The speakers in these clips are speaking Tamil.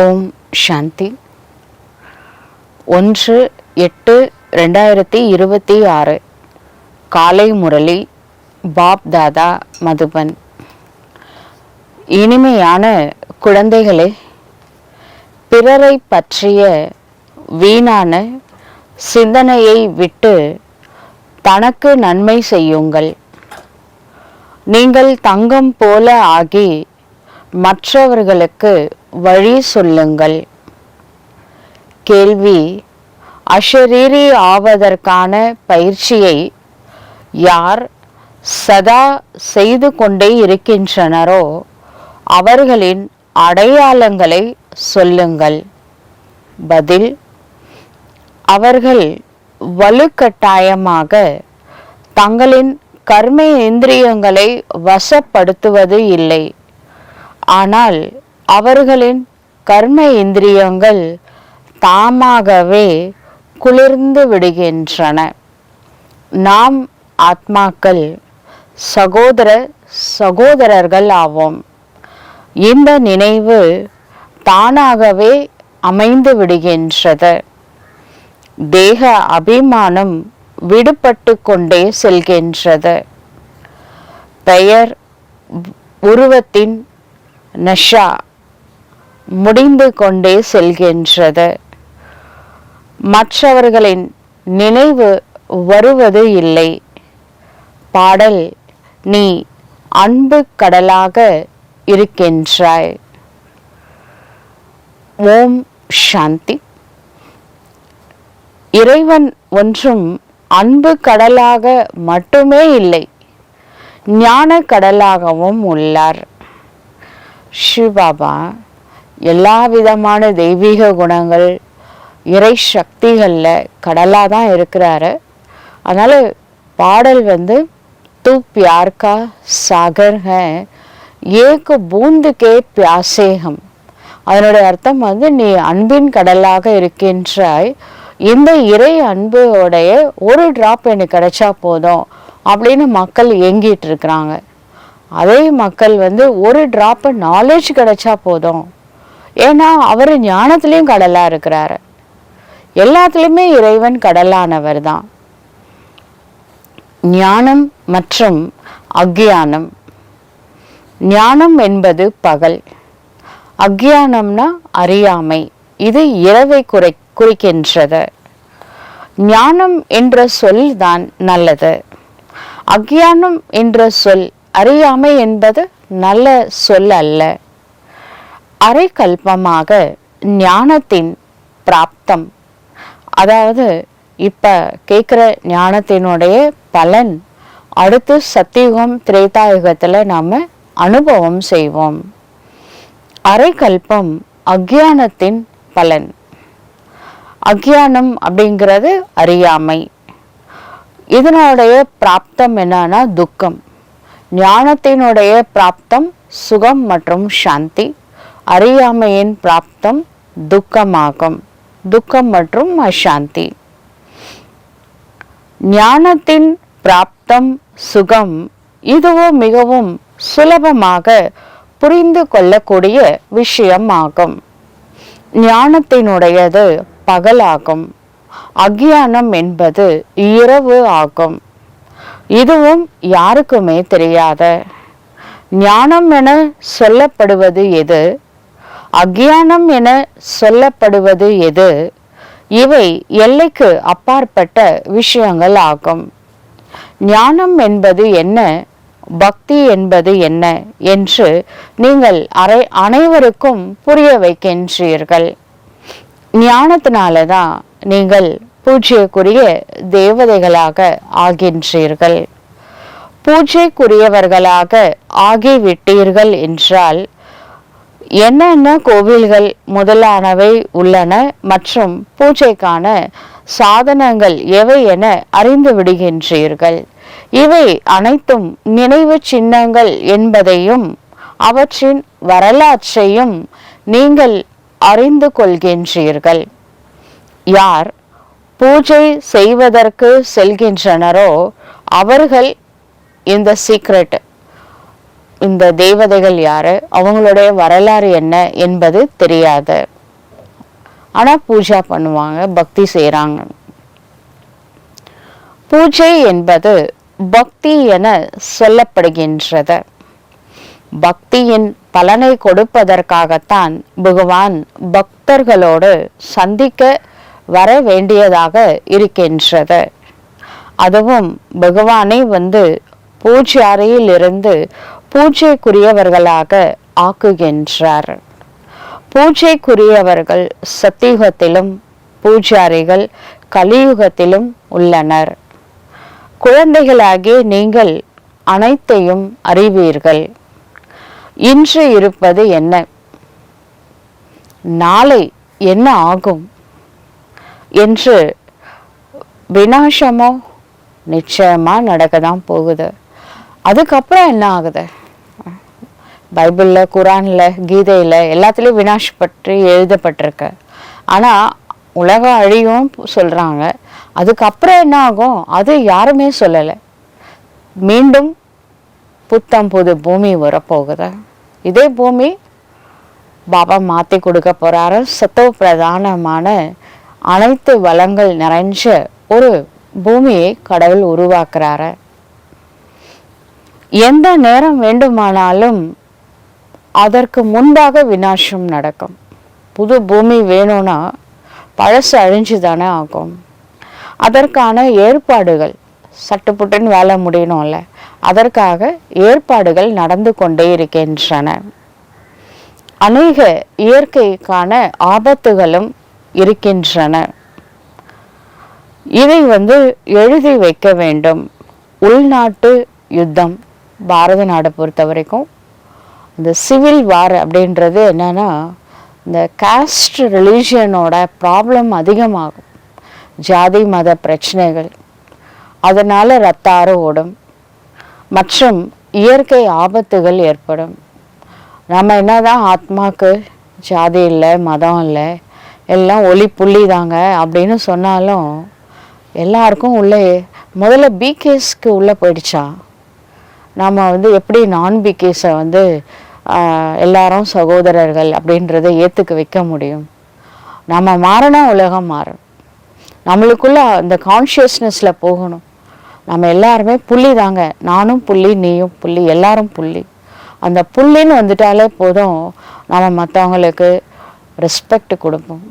ஓம் சாந்தி. 1/8/2026 காலை முரளி. பாப் தாதா, மதுபன். இனிமையான குழந்தைகளே, பிறரை பற்றிய வீணான சிந்தனையை விட்டு தனக்கு நன்மை செய்யுங்கள். நீங்கள் தங்கம் போல ஆகி மற்றவர்களுக்கு வழி சொல்லுங்கள். கேள்வி: அஷரீரி ஆவதற்கான பயிற்சியை யார் சதா செய்து கொண்டே இருக்கின்றனரோ அவர்களின் அடையாளங்களை சொல்லுங்கள். பதில்: அவர்கள் வலுக்கட்டாயமாக தங்களின் கர்ம இந்திரியங்களை வசப்படுத்துவது இல்லை. ஆனால் அவர்களின் கர்ம இந்திரியங்கள் தாமாகவே குளிர்ந்து விடுகின்றன. நாம் ஆத்மாக்கள் சகோதரர்கள் ஆவோம். இந்த நினைவு தானாகவே அமைந்து விடுகின்றது. தேக அபிமானம் விடுபட்டு கொண்டே செல்கின்றது. பெயர் உருவத்தின் நஷா முடிந்து கொண்டே செல்கின்றது. மற்றவர்களின் நினைவு வருவது இல்லை. பாடல்: நீ அன்பு கடலாக இருக்கின்றாய். ஓம் சாந்தி. இறைவன் ஒன்றும் அன்பு கடலாக மட்டுமே இல்லை, ஞான கடலாகவும் உள்ளார். சிவபாபா எல்லா விதமான தெய்வீக குணங்கள், இறை சக்திகளில் கடலாக தான் இருக்கிறாரு. அதனால் பாடல் தூ प्यार का सागर है, एक बूंद के प्यासे हम. அதனுடைய அர்த்தம் நீ அன்பின் கடலாக இருக்கின்றாய். இந்த இறை அன்புடைய ஒரு டிராப் எனக்கு கிடைச்சா போதும் அப்படின்னு மக்கள் ஏங்கிட்டு இருக்கிறாங்க. அதே மக்கள் ஒரு டிராப் நாலேஜ் கிடைச்சா போதும், ஏன்னா அவர் ஞானத்திலையும் கடலாக இருக்கிறாரு. எல்லாத்துலேயுமே இறைவன் கடலானவர் தான். ஞானம் மற்றும் அக்ஞானம். ஞானம் என்பது பகல், அக்ஞானம்னா அறியாமை. இது இரவை குறிக்கின்றது. ஞானம் என்ற சொல் தான் நல்லது. அக்ஞானம் என்ற சொல், அறியாமை என்பது நல்ல சொல் அல்ல. அரை கல்பமாக ஞானத்தின் பிராப்தம், அதாவது இப்ப கேட்குற ஞானத்தினுடைய பலன் அடுத்து சத்தியுகம் திரேதாயுகத்துல நாம அனுபவம் செய்வோம். அரை கல்பம் அக்ஞானத்தின் பலன். அக்ஞானம் அப்படிங்கிறது அறியாமை. இதனுடைய பிராப்தம் என்னன்னா துக்கம். ஞானத்தினுடைய பிராப்தம் சுகம் மற்றும் சாந்தி. அறியாமையின் பிராப்தம் துக்கமாகும், துக்கம் மற்றும் அசாந்தி. ஞானத்தின் பிராப்தம் சுகம், இதுவோ மிகவும் சுலபமாக புரிந்து கொள்ளக்கூடிய விஷயம் ஆகும். ஞானத்தினுடையது பகலாகும், அக்ஞானம் என்பது இரவு ஆகும். இதுவும் யாருக்குமே தெரியாத. ஞானம் என சொல்லப்படுவது எது, அக்ஞானம் என சொல்லப்படுவது எது, இவை எல்லைக்கு அப்பாற்பட்ட விஷயங்கள் ஆகும். ஞானம் என்பது என்ன, பக்தி என்பது என்ன என்று நீங்கள் அனைவருக்கும் புரிய வைக்கின்றீர்கள். ஞானத்தினாலதான் நீங்கள் பூஜைக்குரிய தேவதைகளாக ஆகின்றீர்கள். பூஜைக்குரியவர்களாக ஆகிவிட்டீர்கள் என்றால் என்னென்ன கோவில்கள் முதலானவை உள்ளன மற்றும் பூஜைக்கான சாதனங்கள் எவை என அறிந்து விடுகின்றீர்கள். இவை அனைத்தும் நினைவு சின்னங்கள் என்பதையும் அவற்றின் வரலாற்றையும் நீங்கள் அறிந்து கொள்கின்றீர்கள். யார் பூஜை செய்வதற்கு செல்கின்றனரோ அவர்கள் இந்த சீக்ரெட் இந்த தேவதைகள் யாரு, அவங்களுடைய வரலாறு என்ன என்பது தெரியாது. ஆனா பூஜா பண்ணுவாங்க, பக்தி செய்றாங்க. பூஜை என்பது பக்தி என சொல்லப்படுகின்றது. பக்தியின் பலனை கொடுப்பதற்காகத்தான் பகவான் பக்தர்களோடு சந்திக்க வர வேண்டியதாக இருக்கின்றது. அதுவும் பகவானை பூஜை அறையில் இருந்து பூஜைக்குரியவர்களாக ஆக்குகின்றார். பூஜைக்குரியவர்கள் சத்தியுகத்திலும் பூஜாரிகள் கலியுகத்திலும் உள்ளனர். குழந்தைகளாகிய நீங்கள் அனைத்தையும் அறிவீர்கள். இன்று இருப்பது என்ன, நாளை என்ன ஆகும் என்று விநாசமோ நிச்சயமா நடக்கதான் போகுது. அதுக்கப்புறம் என்ன ஆகுது? பைபிள்ல, குரான்ல, கீதையில எல்லாத்துலயும் விநாஷ் பற்றி எழுதப்பட்டிருக்கு. ஆனா உலகம் அழியும் சொல்றாங்க. அதுக்கப்புறம் என்ன ஆகும் அது யாருமே சொல்லலை. மீண்டும் புத்தம் புது பூமி வரப்போகுது. இதே பூமி பாபா மாத்தி கொடுக்க போறாரு. சத்துவ பிரதானமான அனைத்து வளங்கள் நிறைஞ்ச ஒரு பூமியை கடவுள் உருவாக்குறாரு. எந்த நேரம் வேண்டுமானாலும் அதற்கு முன்பாக விநாசம் நடக்கும். புது பூமி வேணும்னா பழசு அழிஞ்சுதானே ஆகும். அதற்கான ஏற்பாடுகள் சட்டுப்புட்டுன்னு வேலை முடியணும்ல, அதற்காக ஏற்பாடுகள் நடந்து கொண்டே இருக்கின்றன. அநேக இயற்கைக்கான ஆபத்துகளும் இருக்கின்றன. இதை எழுதி வைக்க வேண்டும். உள்நாட்டு யுத்தம் பாரத நாடை பொறுத்த வரைக்கும் இந்த சிவில் வார் அப்படின்றது என்னன்னா, இந்த காஸ்ட் ரிலீஜியனோட ப்ராப்ளம் அதிகமாகும். ஜாதி மத பிரச்சனைகள், அதனால ரத்தாறு ஓடும் மற்றும் இயற்கை ஆபத்துகள் ஏற்படும். நம்ம என்னதான் ஆத்மாக்கு ஜாதி இல்லை, மதம் இல்லை, எல்லாம் ஒளி புள்ளி தாங்க அப்படின்னு சொன்னாலும் எல்லாருக்கும் உள்ளே முதல்ல பிகேஸ்க்கு உள்ளே போயிடுச்சா, நம்ம எப்படி நான் பிகேஸை எல்லாரும் சகோதரர்கள் அப்படின்றத ஏற்றுக்க வைக்க முடியும்? நம்ம மாறினா உலகம் மாறும். நம்மளுக்குள்ள அந்த கான்ஷியஸ்னஸில் போகணும். நம்ம எல்லாருமே புள்ளி தாங்க, நானும் புள்ளி, நீயும் புள்ளி, எல்லாரும் புள்ளி. அந்த புள்ளின்னு வந்துட்டாலே போதும், நம்ம மற்றவங்களுக்கு ரெஸ்பெக்ட் கொடுப்போம்,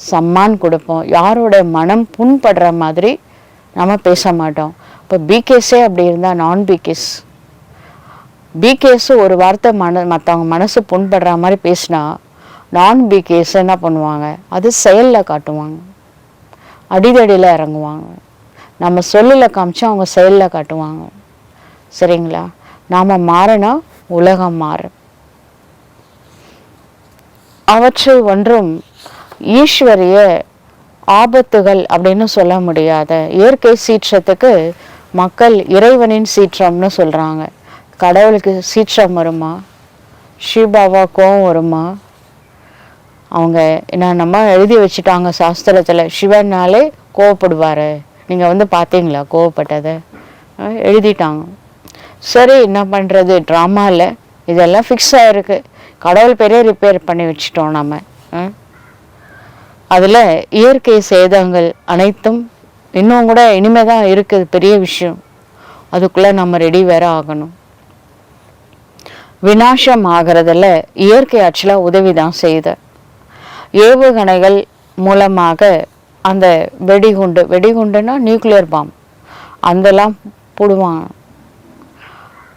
சம்மான் கொடுப்போம். யாரோட மனம் புண்படுற மாதிரி நம்ம பேச மாட்டோம். இப்போ பிகேஸே அப்படி இருந்தால் நான் பிகேஸு ஒரு வார்த்தை மற்றவங்க மனசு புண்படுற மாதிரி பேசினா நான் பிகேஸ் என்ன பண்ணுவாங்க, அது செயலில் காட்டுவாங்க, அடிதடியில் இறங்குவாங்க. நம்ம சொல்லில் காமிச்சா அவங்க செயலில் காட்டுவாங்க. சரிங்களா? நாம் மாறினா உலகம் மாறும். அவற்றை ஒன்றும் ஈஸ்வரிய ஆபத்துகள் அப்படின்னு சொல்ல முடியாத இயற்கை சீற்றத்துக்கு மக்கள் இறைவனின் சீற்றம்னு சொல்கிறாங்க. கடவுளுக்கு சீற்றம் வருமா? சிவபாபா கோவம் வருமா? அவங்க என்னென்னமா எழுதி வச்சுட்டாங்க சாஸ்திரத்தில், சிவனாலே கோவப்படுவார். நீங்கள் பார்த்தீங்களா கோவப்பட்டதை? எழுதிட்டாங்க. சரி, என்ன பண்ணுறது, ட்ராமாவில் இதெல்லாம் ஃபிக்ஸ் ஆகிருக்கு. கடவுள் பேரே ரிப்பேர் பண்ணி வச்சுட்டோம் நம்ம. அதில் இயற்கை சேதங்கள் அனைத்தும் இன்னும் கூட இனிமே தான் இருக்குது, பெரிய விஷயம். அதுக்குள்ளே நம்ம ரெடி வேற ஆகணும். விநாசம் ஆகிறதுல இயற்கை ஆக்சுவலாக உதவி தான் செய்த. ஏவுகணைகள் மூலமாக அந்த வெடிகுண்டுன்னா நியூக்ளியர் பாம் அதெல்லாம் போடுவாங்க.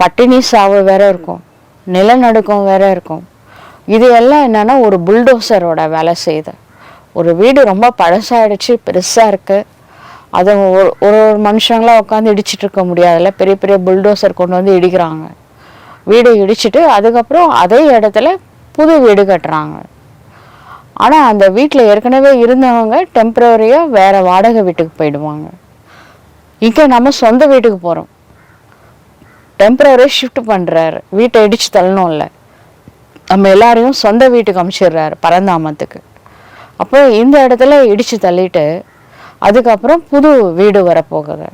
பட்டினி சாவு வேற இருக்கும், நிலநடுக்கம் வேற இருக்கும். இது எல்லாம் என்னன்னா ஒரு புல்டோசரோட வேலை செய்த. ஒரு வீடு ரொம்ப பழசாயிடுச்சு, பெருசாக இருக்கு, அதை ஒரு மனுஷங்களாம் உட்காந்து இடிச்சிட்டு இருக்க முடியாதுல்ல, பெரிய பெரிய புல்டோசர் கொண்டு இடிக்கிறாங்க. வீடு இடிச்சிட்டு அதுக்கப்புறம் அதே இடத்துல புது வீடு கட்டுறாங்க. ஆனால் அந்த வீட்டில் ஏற்கனவே இருந்தவங்க டெம்பரரியாக வேறு வாடகை வீட்டுக்கு போயிடுவாங்க. இங்கே நம்ம சொந்த வீட்டுக்கு போகிறோம். டெம்பரரி ஷிஃப்ட் பண்ணுறாரு, வீட்டை இடித்து தள்ளணும்ல, நம்ம எல்லாரையும் சொந்த வீட்டுக்கு அனுப்பிச்சிடுறாரு பரந்தாமத்துக்கு. அப்போ இந்த இடத்துல இடித்து தள்ளிட்டு அதுக்கப்புறம் புது வீடு வரப்போகுது.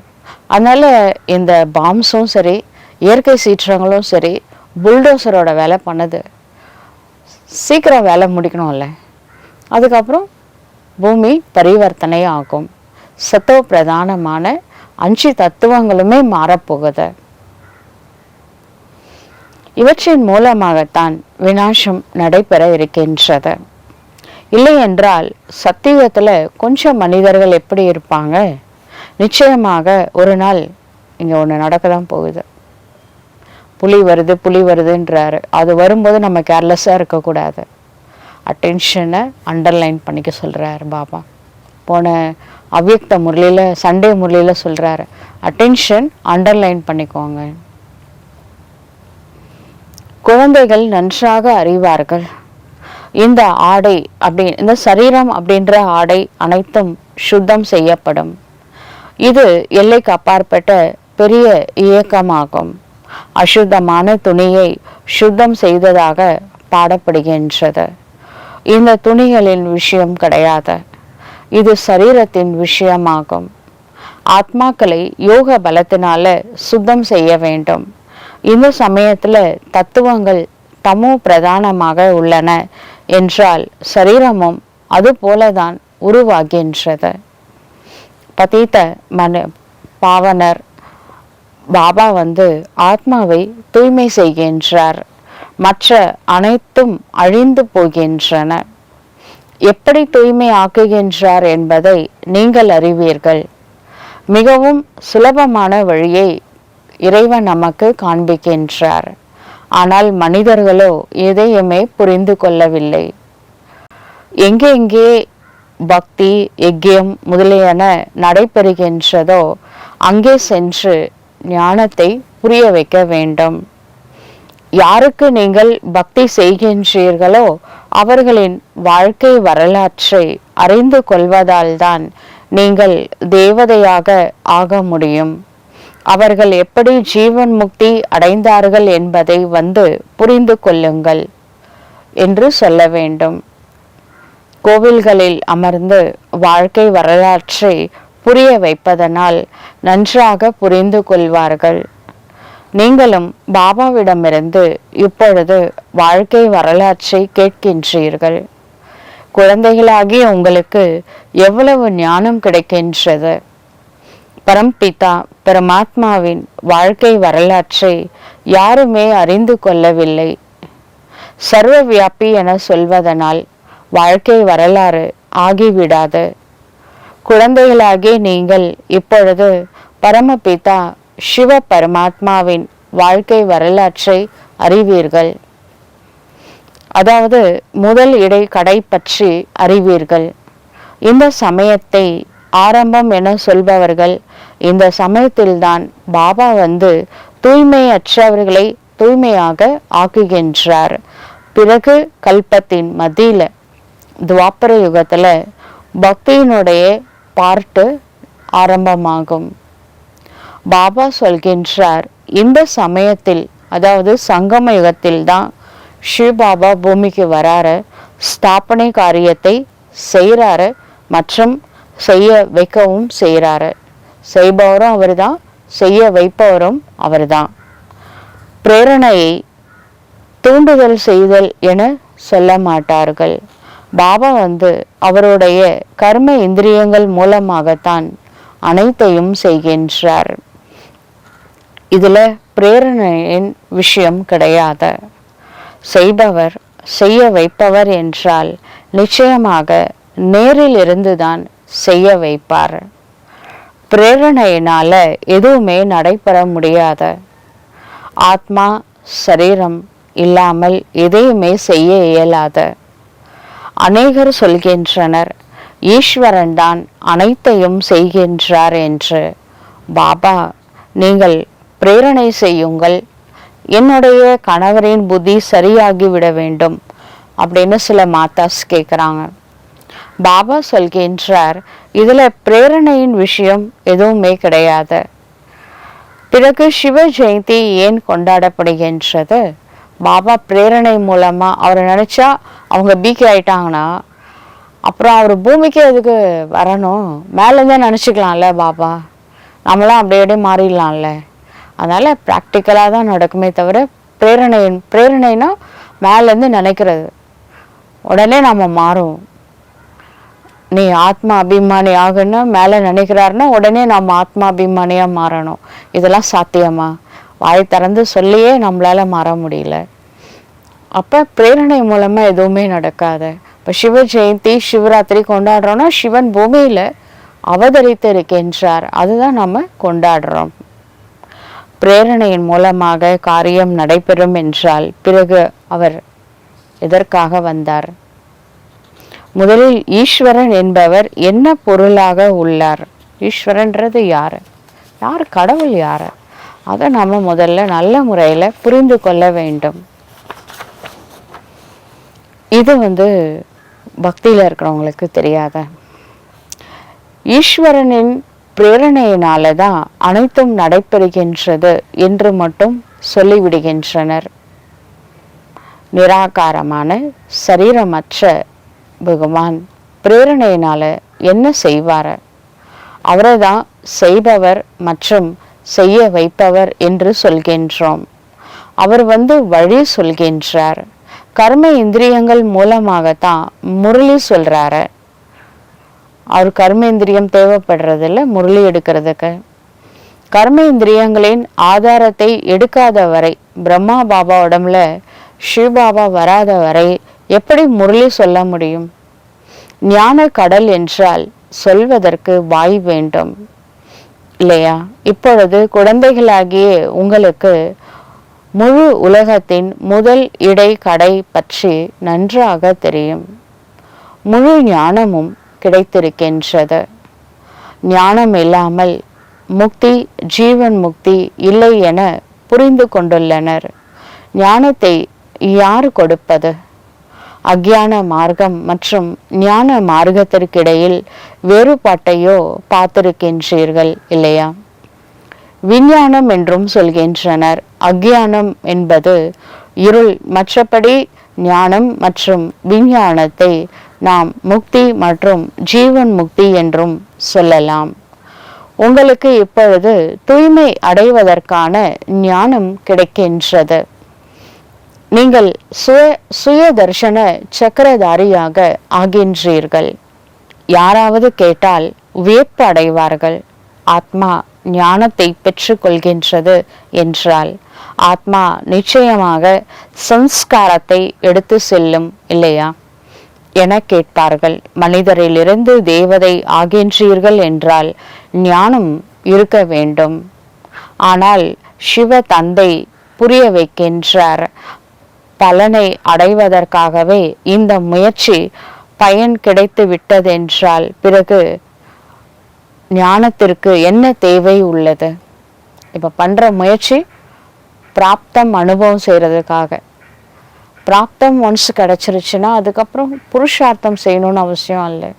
அதனால் இந்த பாம்ஸும் சரி, இயற்கை சீற்றங்களும் சரி, புல்டோசரோட வேலை பண்ணுது. சீக்கிரம் வேலை முடிக்கணும்ல. அதுக்கப்புறம் பூமி பரிவர்த்தனை ஆகும். சத்தோ பிரதானமான 5 தத்துவங்களுமே மாறப்போகுது. இவற்றின் மூலமாகத்தான் விநாசம் நடைபெற இருக்கின்றது. இல்லை என்றால் சத்தியுகத்தில் கொஞ்சம் மனிதர்கள் எப்படி இருப்பாங்க? நிச்சயமாக ஒரு நாள் இங்கே ஒன்று நடக்க தான் போகுது. புலி வருதுன்றாரு. அது வரும்போது நம்ம கேர்லெஸ்ஸாக இருக்கக்கூடாது. அட்டென்ஷனை அண்டர்லைன் பண்ணிக்க சொல்கிறாரு பாபா. போன அவ்யக்த முரளியில், சண்டே முரளியில் சொல்கிறாரு, அட்டென்ஷன் அண்டர்லைன் பண்ணிக்கோங்க. குழந்தைகள் நன்றாக அறிவார்கள். இந்த ஆடை இந்த சரீரம் அப்படின்ற ஆடை அனைத்தும் சுத்தம் செய்யப்படும். இது எல்லைக்கு அப்பாற்பட்ட பெரிய இயக்கமாகும். அசுத்தமான துணியை சுத்தம் செய்ததாக பாடப்படுகின்றது. இந்த துணிகளின் விஷயம் கிடையாது, இது சரீரத்தின் விஷயமாகும். ஆத்மாக்களை யோக பலத்தினால சுத்தம் செய்ய வேண்டும். இந்த சமயத்துல தத்துவங்கள் தமோ பிரதானமாக உள்ளன என்றால் சரீரமும் அது போலதான் உருவாகின்றது. பதீத பாவனர் பாபா ஆத்மாவை தூய்மை செய்கின்றார். மற்ற அனைத்தும் அழிந்து போகின்றன. எப்படி தூய்மை ஆக்குகின்றார் என்பதை நீங்கள் அறிவீர்கள். மிகவும் சுலபமான வழியை இறைவன் நமக்கு காண்பிக்கின்றார். ஆனால் மனிதர்களோ எதையுமே புரிந்து கொள்ளவில்லை. எங்கெங்கே பக்தி யஜ்யம் முதலியன நடைபெறுகின்றதோ அங்கே சென்று ஞானத்தை புரிய வைக்க வேண்டும். யாருக்கு நீங்கள் பக்தி செய்கின்றீர்களோ அவர்களின் வாழ்க்கை வரலாற்றை அறிந்து கொள்வதால் தான் நீங்கள் தேவதையாக ஆக முடியும். அவர்கள் எப்படி ஜீவன் முக்தி அடைந்தார்கள் என்பதை புரிந்து கொள்ளுங்கள் என்று சொல்ல வேண்டும். கோவில்களில் அமர்ந்து வாழ்க்கை வரலாற்றை புரிய வைப்பதனால் நன்றாக புரிந்து கொள்வார்கள். நீங்களும் பாபாவிடமிருந்து இப்பொழுது வாழ்க்கை வரலாற்றை கேட்கின்றீர்கள். குழந்தைகளாகி உங்களுக்கு எவ்வளவு ஞானம் கிடைக்கின்றது. பரம்பிதா பரமாத்மாவின் வாழ்க்கை வரலாற்றை யாருமே அறிந்து கொள்ளவில்லை. சர்வ வியாபி என சொல்வதனால் வாழ்க்கை வரலாறு ஆகிவிடாது. குழந்தைகளாகி நீங்கள் இப்பொழுது பரமபிதா சிவ பரமாத்மாவின் வாழ்க்கை வரலாற்றை அறிவீர்கள். அதாவது முதல் இடை கடை பற்றி அறிவீர்கள். இந்த சமயத்தை ஆரம்பம் என சொல்பவர்கள் இந்த சமயத்தில்தான் பாபா தூய்மையற்றவர்களை தூய்மையாக ஆக்குகின்றார். பிறகு கல்பத்தின் மத்தியில துவாபர யுகத்துல பக்தியினுடைய பார்ட்டு ஆரம்பமாகும். பாபா சொல்கின்றார், இந்த சமயத்தில் அதாவது சங்கம யுகத்தில் தான் சிவபாபா பூமிக்கு வராரு, ஸ்தாபனை காரியத்தை செய்கிறாரு மற்றும் செய்ய வைக்கவும் செய்கிறாரு. செய்பவரும் அவர் தான், செய்ய வைப்பவரும் அவர் தான். பிரேரணையை தூண்டுதல் செய்தல் என சொல்ல மாட்டார்கள். பாபா அவருடைய கர்ம இந்திரியங்கள் மூலமாகத்தான் அனைத்தையும் செய்கின்றார். இதுல பிரேரணையின் விஷயம் கிடையாது. செய்பவர் செய்ய வைப்பவர் என்றால் நிச்சயமாக நேரில் இருந்துதான் செய்ய வைப்பார். பிரேரணையினால எதுவுமே நடைபெற முடியாது. ஆத்மா சரீரம் இல்லாமல் எதையுமே செய்ய இயலாது. அநேகர் சொல்கின்றனர், ஈஸ்வரன் தான் அனைத்தையும் செய்கின்றார் என்று. பாபா, நீங்கள் பிரேரணை செய்யுங்கள், என்னுடைய கணவரின் புத்தி சரியாகிவிட வேண்டும் அப்படின்னு சில மாதாஸ் கேட்குறாங்க. பாபா சொல்கின்றார், இதுல பிரேரணையின் விஷயம் எதுவுமே கிடையாது. பிறகு சிவ ஜெயந்தி ஏன் கொண்டாடப்படுகின்றது? பாபா பிரேரணை மூலமா அவரை நினைச்சா அவங்க பீக்கி ஆயிட்டாங்கன்னா அப்புறம் அவர் பூமிக்கே எதுக்கு வரணும்? மேலேருந்தே நினச்சிக்கலாம்ல பாபா, நம்மளாம் அப்படியே மாறிடலாம்ல. அதனால ப்ராக்டிக்கலாக தான் நடக்குமே தவிர பிரேரணைனா மேலேருந்து நினைக்கிறது, உடனே நம்ம மாறும். நீ ஆத்மா அபிமானி ஆகுன்னு மேலே நினைக்கிறாருன்னா உடனே நம்ம ஆத்மா அபிமானியாக மாறணும். இதெல்லாம் சாத்தியமா? வாய் திறந்து சொல்லியே நம்மளால மாற முடியல. அப்போ பிரேரணை மூலமாக எதுவுமே நடக்காது. இப்போ சிவ ஜெயந்தி சிவராத்திரி கொண்டாடுறோன்னா சிவன் பூமியில் அவதரித்து இருக்கின்றார், அதுதான் நம்ம கொண்டாடுறோம். பிரேரணையின் மூலமாக காரியம் நடைபெறும் என்றால் பிறகு அவர் எதற்காக வந்தார்? முதலில் ஈஸ்வரன் என்பவர் என்ன பொருளாக உள்ளார்? ஈஸ்வரன்றது யாரு? யார் கடவுள்? யாரு? அதை நம்ம முதல்ல நல்ல முறையில் புரிந்து கொள்ள வேண்டும். இது பக்தியில் இருக்கிறவங்களுக்கு தெரியாத. ஈஸ்வரனின் பிரேரணையினால தான் அனைத்தும் நடைபெறுகின்றது என்று மட்டும் சொல்லிவிடுகின்றனர். நிராகாரமான சரீரமற்ற பகவான் பிரேரணையினால என்ன செய்வார்? அவரை தான் செய்பவர் மற்றும் செய்ய வைப்பவர் என்று சொல்கின்றோம். அவர் வழி சொல்கின்றார். கர்ம இந்திரியங்கள் மூலமாகத்தான் முரளி சொல்றாரு. அவர் கர்ம இந்திரியம் தேவைப்படுறதில்ல முரளி எடுக்கிறதுக்கு. கர்ம இந்திரியங்களின் ஆதாரத்தை எடுக்காத வரை, பிரம்மா பாபா உடம்புல சிவபாபா வராத வரை எப்படி முரளி சொல்ல முடியும்? ஞான கடல் என்றால் சொல்வதற்கு வாய் வேண்டும் இல்லையா? இப்பொழுது குழந்தைகளாகிய உங்களுக்கு முழு உலகத்தின் முதல் இடை கடை பற்றி நன்றாக தெரியும். முழு ஞானமும் கிடைத்திருக்கின்றது. ஞானம் இல்லாமல் முக்தி, ஜீவன் முக்தி இல்லை என புரிந்து கொண்டுள்ளனர். ஞானத்தை யார் கொடுப்பது? அக்ஞான மார்க்கம் மற்றும் ஞான மார்க்கத்திற்கிடையில் வேறுபாட்டையோ பார்த்திருக்கின்றீர்கள் இல்லையா? விஞ்ஞானம் என்றும் சொல்கின்றனர். அக்ஞானம் என்பது இருள். மற்றபடி ஞானம் மற்றும் விஞ்ஞானத்தை நாம் முக்தி மற்றும் ஜீவன் முக்தி என்றும் சொல்லலாம். உங்களுக்கு இப்பொழுது தூய்மை அடைவதற்கான ஞானம் கிடைக்கின்றது. நீங்கள் சுய தர்ஷன சக்கரதாரியாக ஆகின்றீர்கள். யாராவது கேட்டால் வியப்பு அடைவார்கள். ஆத்மா ஞானத்தை பெற்று கொள்கின்றது என்றால் ஆத்மா நிச்சயமாக சம்ஸ்காரத்தை எடுத்து செல்லும் இல்லையா என கேட்பார்கள். மனிதரிலிருந்து தேவதை ஆகின்றீர்கள் என்றால் ஞானம் இருக்க வேண்டும். ஆனால் சிவ தந்தை புரிய வைக்கின்றார். பலனை அடைவதற்காகவே இந்த முயற்சி பயன் கிடைத்து விட்டதென்றால் பிறகு ஞானத்திற்கு என்ன தேவை உள்ளது? இப்போ பண்ற முயற்சி பிராப்தம் அனுபவம் செய்யறதுக்காக. பிராப்தம் ஒன்ஸ் கிடைச்சிருச்சுன்னா அதுக்கப்புறம் புருஷார்த்தம் செய்யணும்னு அவசியம் இல்லை.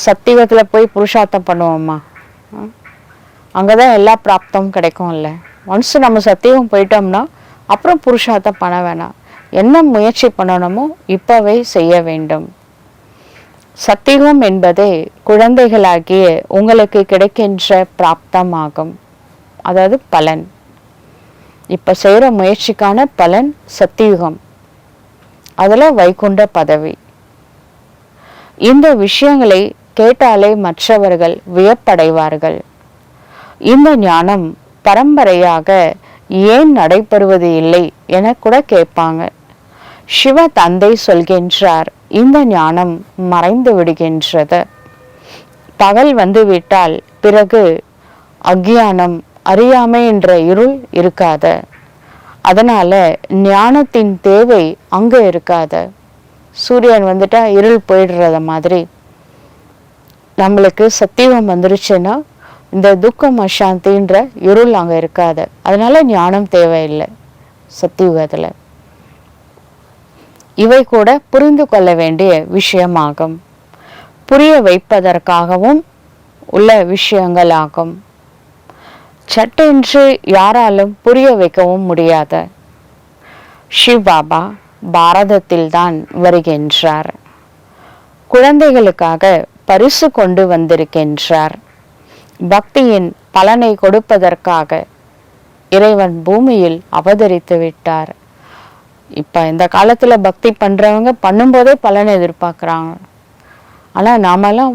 சத்தியத்துல போய் புருஷார்த்தம் பண்ணுவோம்மா? அங்கதான் எல்லா பிராப்தமும் கிடைக்கும் இல்லை? ஒன்ஸ் நம்ம சத்தியம் போயிட்டோம்னா அப்புறம் புருஷார்த்தம் பண்ண வேணாம். என்ன முயற்சி பண்ணணுமோ இப்பவே செய்ய வேண்டும். சத்தியம் என்பதே குழந்தைகளாகிய உங்களுக்கு கிடைக்கின்ற பிராப்தம் ஆகும். அதாவது பலன். இப்ப செய்யற முயற்சிக்கான பலன் சத்தியுகம். அதுல வைகுண்ட பதவி. இந்த விஷயங்களை கேட்டாலே மற்றவர்கள் வியப்படைவார்கள். இந்த ஞானம் பரம்பரையாக ஏன் நடைபெறுவது இல்லை என கூட கேட்பாங்க. சிவ தந்தை சொல்கின்றார், இந்த ஞானம் மறைந்து விடுகின்றது. பகல் வந்துவிட்டால் பிறகு அக்ஞானம், அறியாமை என்ற இருள் இருக்காது. அதனால ஞானத்தின் தேவை அங்க இருக்காது. சூரியன் வந்துட்டா இருள் போயிடுறத மாதிரி நம்மளுக்கு சத்தியம் வந்துருச்சுன்னா இந்த துக்கம் அசாந்தின்ற இருள் அங்க இருக்காது. அதனால ஞானம் தேவையில்லை சத்தியுகத்துல. இவை கூட புரிந்து கொள்ள வேண்டிய விஷயமாகும். புரிய வைப்பதற்காகவும் உள்ள விஷயங்களாகும். சட்டென்று யாராலும் புரிய வைக்கவும் முடியாது. சிவபாபா பாரதத்தில்தான் வருகின்றார். குழந்தைகளுக்காக பரிசு கொண்டு வந்திருக்கின்றார். பக்தியின் பலனை கொடுப்பதற்காக. இறைவன் பூமியில் அவதரித்து விட்டார். இப்ப இந்த காலத்துல பக்தி பண்றவங்க பண்ணும்போதே பலனை எதிர்பார்க்குறாங்க. ஆனா நாமெல்லாம்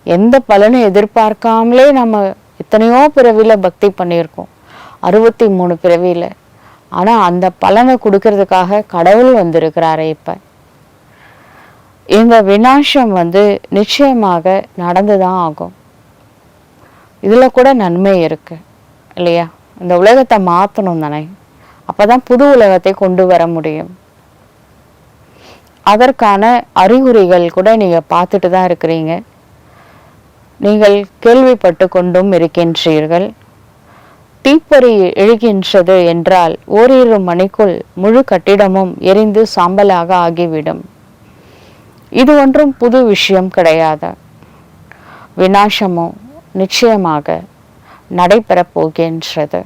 எந்த பலனும் எதிர்பார்க்காமலே நம்ம எத்தனையோ பிறவியில பக்தி பண்ணியிருக்கோம், 63 பிறவியில. ஆனா அந்த பலனை கொடுக்கறதுக்காக கடவுள் வந்திருக்கிறாரே. இப்ப இந்த விநாசம் நிச்சயமாக நடந்துதான் ஆகும். இதுல கூட நன்மை இருக்கு இல்லையா? இந்த உலகத்தை மாற்றணும் தானே, அப்பதான் புது உலகத்தை கொண்டு வர முடியும். அதற்கான அறிகுறிகள் கூட நீங்க பார்த்துட்டு தான் இருக்கிறீங்க. நீங்கள் கேள்விப்பட்டு கொண்டும் இருக்கின்றீர்கள். தீப்பொறி எழுகின்றது என்றால் ஓரிரு மணிக்குள் முழு கட்டிடமும் எரிந்து சாம்பலாக ஆகிவிடும். இது ஒன்றும் புது விஷயம் கிடையாது. விநாசமும் நிச்சயமாக நடைபெறப் போகின்றது.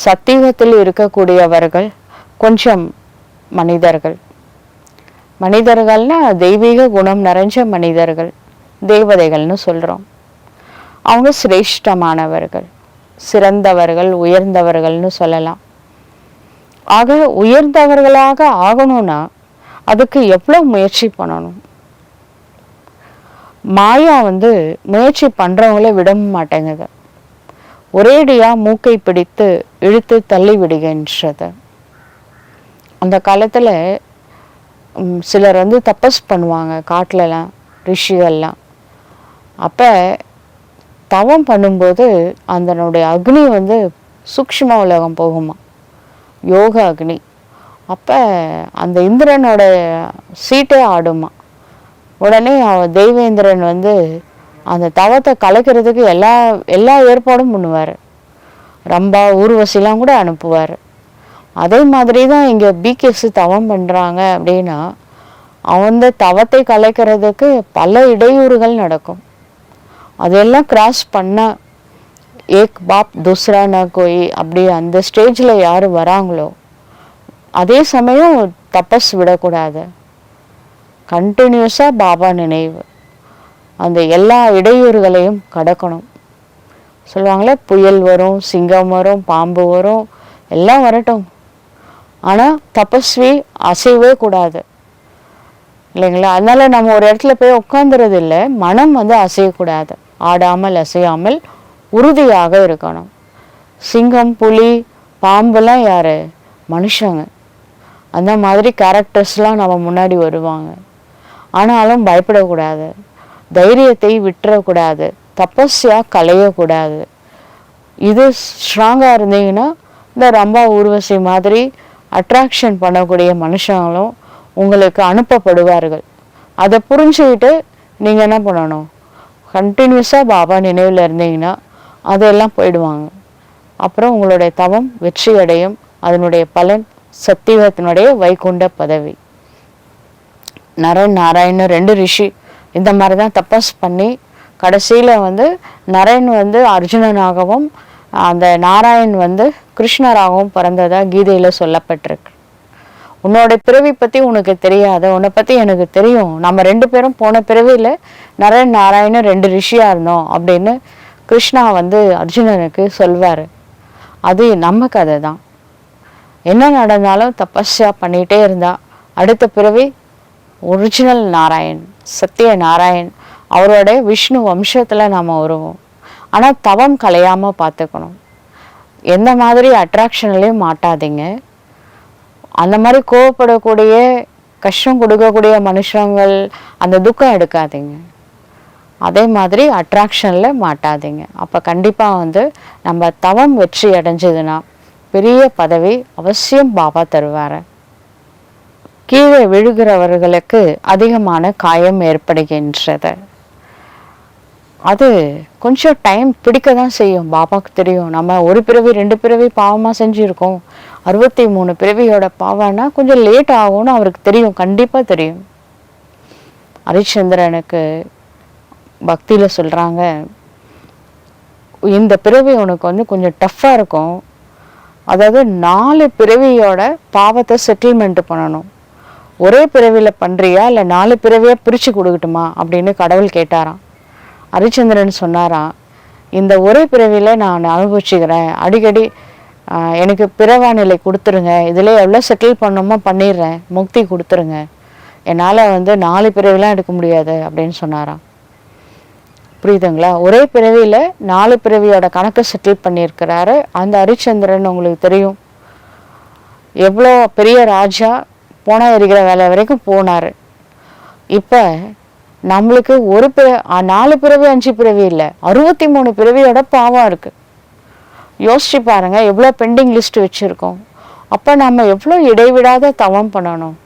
சத்தியுகத்தில் இருக்கக்கூடியவர்கள் கொஞ்சம் மனிதர்கள்னா தெய்வீக குணம் நிறைஞ்ச மனிதர்கள், தேவதைகள்னு சொல்றோம். அவங்க சிரேஷ்டமானவர்கள், சிறந்தவர்கள், உயர்ந்தவர்கள்னு சொல்லலாம். ஆக உயர்ந்தவர்களாக ஆகணும்னா அதுக்கு எவ்வளவு முயற்சி பண்ணணும்? மாயா முயற்சி பண்றவங்கள விட மாட்டேங்குது. ஒரேடியா மூக்கை பிடித்து இழுத்து தள்ளி விடுகின்றது. அந்த காலத்துல சிலர் தபஸ் பண்ணுவாங்க காட்டுலலாம், ரிஷிகள்லாம். அப்ப தவம் பண்ணும்போது அதனுடைய அக்னி சூக்ஷ்ம உலகம் போகுமா, யோக அக்னி. அப்ப அந்த இந்திரனோட சீட்டே ஆடுமா. உடனே தெய்வேந்திரன் அந்த தவத்தை கலைக்கிறதுக்கு எல்லா ஏற்பாடும் பண்ணுவார். ரம்பா ஊர்வசிலாம் கூட அனுப்புவார். அதே மாதிரி தான் இங்கே பிகேஸ் தவம் பண்ணுறாங்க அப்படின்னா, அந்த தவத்தை கலைக்கிறதுக்கு பல இடையூறுகள் நடக்கும். அதெல்லாம் கிராஸ் பண்ண ஏக் பாப் துஸ்ரா ந கோய் அப்படி அந்த ஸ்டேஜில் யார் வராங்களோ, அதே சமயம் தபஸ் விடக்கூடாது. கண்டினியூஸாக பாபா நினைவு, அந்த எல்லா இடையூறுகளையும் கடக்கணும். சொல்லுவாங்களே, புயல் வரும், சிங்கம் வரும், பாம்பு வரும், எல்லாம் வரட்டும், ஆனால் தபஸ்வி அசையவே கூடாது இல்லைங்களா? அதனால நம்ம ஒரு இடத்துல போய் உட்காந்துறது இல்லை, மனம் அசையக்கூடாது. ஆடாமல் அசையாமல் உறுதியாக இருக்கணும். சிங்கம், புலி, பாம்புலாம் யாரு? மனுஷங்க. அந்த மாதிரி கேரக்டர்ஸ்லாம் நம்ம முன்னாடி வருவாங்க. ஆனாலும் பயப்படக்கூடாது, தைரியத்தை விட்டுறக்கூடாது, தபஸ்யா கலையக்கூடாது. இது ஸ்ட்ராங்காக இருந்தீங்கன்னா இந்த ரம்பா ஊர்வசி மாதிரி அட்ராக்ஷன் பண்ணக்கூடிய மனுஷங்களும் உங்களுக்கு அனுப்பப்படுவார்கள். அதை புரிஞ்சுக்கிட்டு நீங்கள் என்ன பண்ணணும்? கண்டினியூஸாக பாபா நினைவில் இருந்தீங்கன்னா அதெல்லாம் போயிடுவாங்க. அப்புறம் உங்களுடைய தவம் வெற்றி அடையும். அதனுடைய பலன் சத்தியத்தினுடைய வைகுண்ட பதவி. நரன் நாராயணன் 2 ரிஷி இந்த மாதிரி தான் தபஸ் பண்ணி கடைசியில் நரன் அர்ஜுனனாகவும் அந்த நாராயண் கிருஷ்ணராகவும் பிறந்ததா கீதையில் சொல்லப்பட்டிருக்கு. உன்னோட பிறவி பற்றி உனக்கு தெரியாது, உன்னை பற்றி எனக்கு தெரியும். நம்ம 2 பேரும் போன பிறவியில் நரன் நாராயணன் 2 ரிஷியாக இருந்தோம் அப்படின்னு கிருஷ்ணா அர்ஜுனனுக்கு சொல்வார். அது நம்ம கதை தான். என்ன நடந்தாலும் தபஸ்யா பண்ணிகிட்டே இருந்தா அடுத்த பிறவி ஒரிஜினல் நாராயண், சத்திய நாராயண், அவரோட விஷ்ணு வம்சத்தில் நாம் வருவோம். ஆனால் தவம் கலையாமல் பார்த்துக்கணும். எந்த மாதிரி அட்ராக்ஷன்லேயும் மாட்டாதீங்க. அந்த மாதிரி கோவப்படக்கூடிய, கஷ்டம் கொடுக்கக்கூடிய மனுஷங்கள் அந்த துக்கம் எடுக்காதீங்க. அதே மாதிரி அட்ராக்ஷனில் மாட்டாதீங்க. அப்போ கண்டிப்பாக நம்ம தவம் வெற்றி அடைஞ்சதுன்னா பெரிய பதவி அவசியம் பாபா தருவார். கீழே விழுகிறவர்களுக்கு அதிகமான காயம் ஏற்படுகின்றது. அது கொஞ்சம் டைம் பிடிக்க தான் செய்யும். பாபாவுக்கு தெரியும் நம்ம 1 பிறவி 2 பிறவி பாவமாக செஞ்சுருக்கோம், 63 பிறவியோட பாவம்னா கொஞ்சம் லேட் ஆகும்னு அவருக்கு தெரியும், கண்டிப்பாக தெரியும். ஹரிச்சந்திரனுக்கு பக்தியில் சொல்கிறாங்க, இந்த பிறவி உனக்கு கொஞ்சம் டஃப்பாக இருக்கும். அதாவது 4 பிறவியோட பாவத்தை செட்டில்மெண்ட் பண்ணணும். ஒரே பிறவியில் பண்ணுறியா இல்லை 4 பிறவியாக பிரித்து கொடுக்கட்டுமா அப்படின்னு கடவுள் கேட்டாராம். ஹரிச்சந்திரன் சொன்னாராம், இந்த ஒரே பிறவியில் நான் அனுபவிச்சுக்கிறேன், அடிக்கடி எனக்கு பிறவா நிலை கொடுத்துருங்க, இதில் எவ்வளோ செட்டில் பண்ணணுமோ பண்ணிடுறேன், முக்தி கொடுத்துருங்க, என்னால் 4 பிறவிலாம் எடுக்க முடியாது அப்படின்னு சொன்னாராம். புரியுதுங்களா? ஒரே பிறவியில் 4 பிறவியோட கணக்கை செட்டில் பண்ணியிருக்கிறாரு அந்த ஹரிச்சந்திரன். உங்களுக்கு தெரியும் எவ்வளோ பெரிய ராஜா, போனால் எரிக்கிற வேலை வரைக்கும் போனார். இப்போ நம்மளுக்கு 4 பிறவி 5 பிறவி இல்லை, 63 பிறவியோட பாவம் இருக்குது. யோசிச்சு பாருங்க, எவ்வளோ பெண்டிங் லிஸ்ட் வச்சுருக்கோம். அப்போ நம்ம எவ்வளோ இடைவிடாத தவம் பண்ணணும்.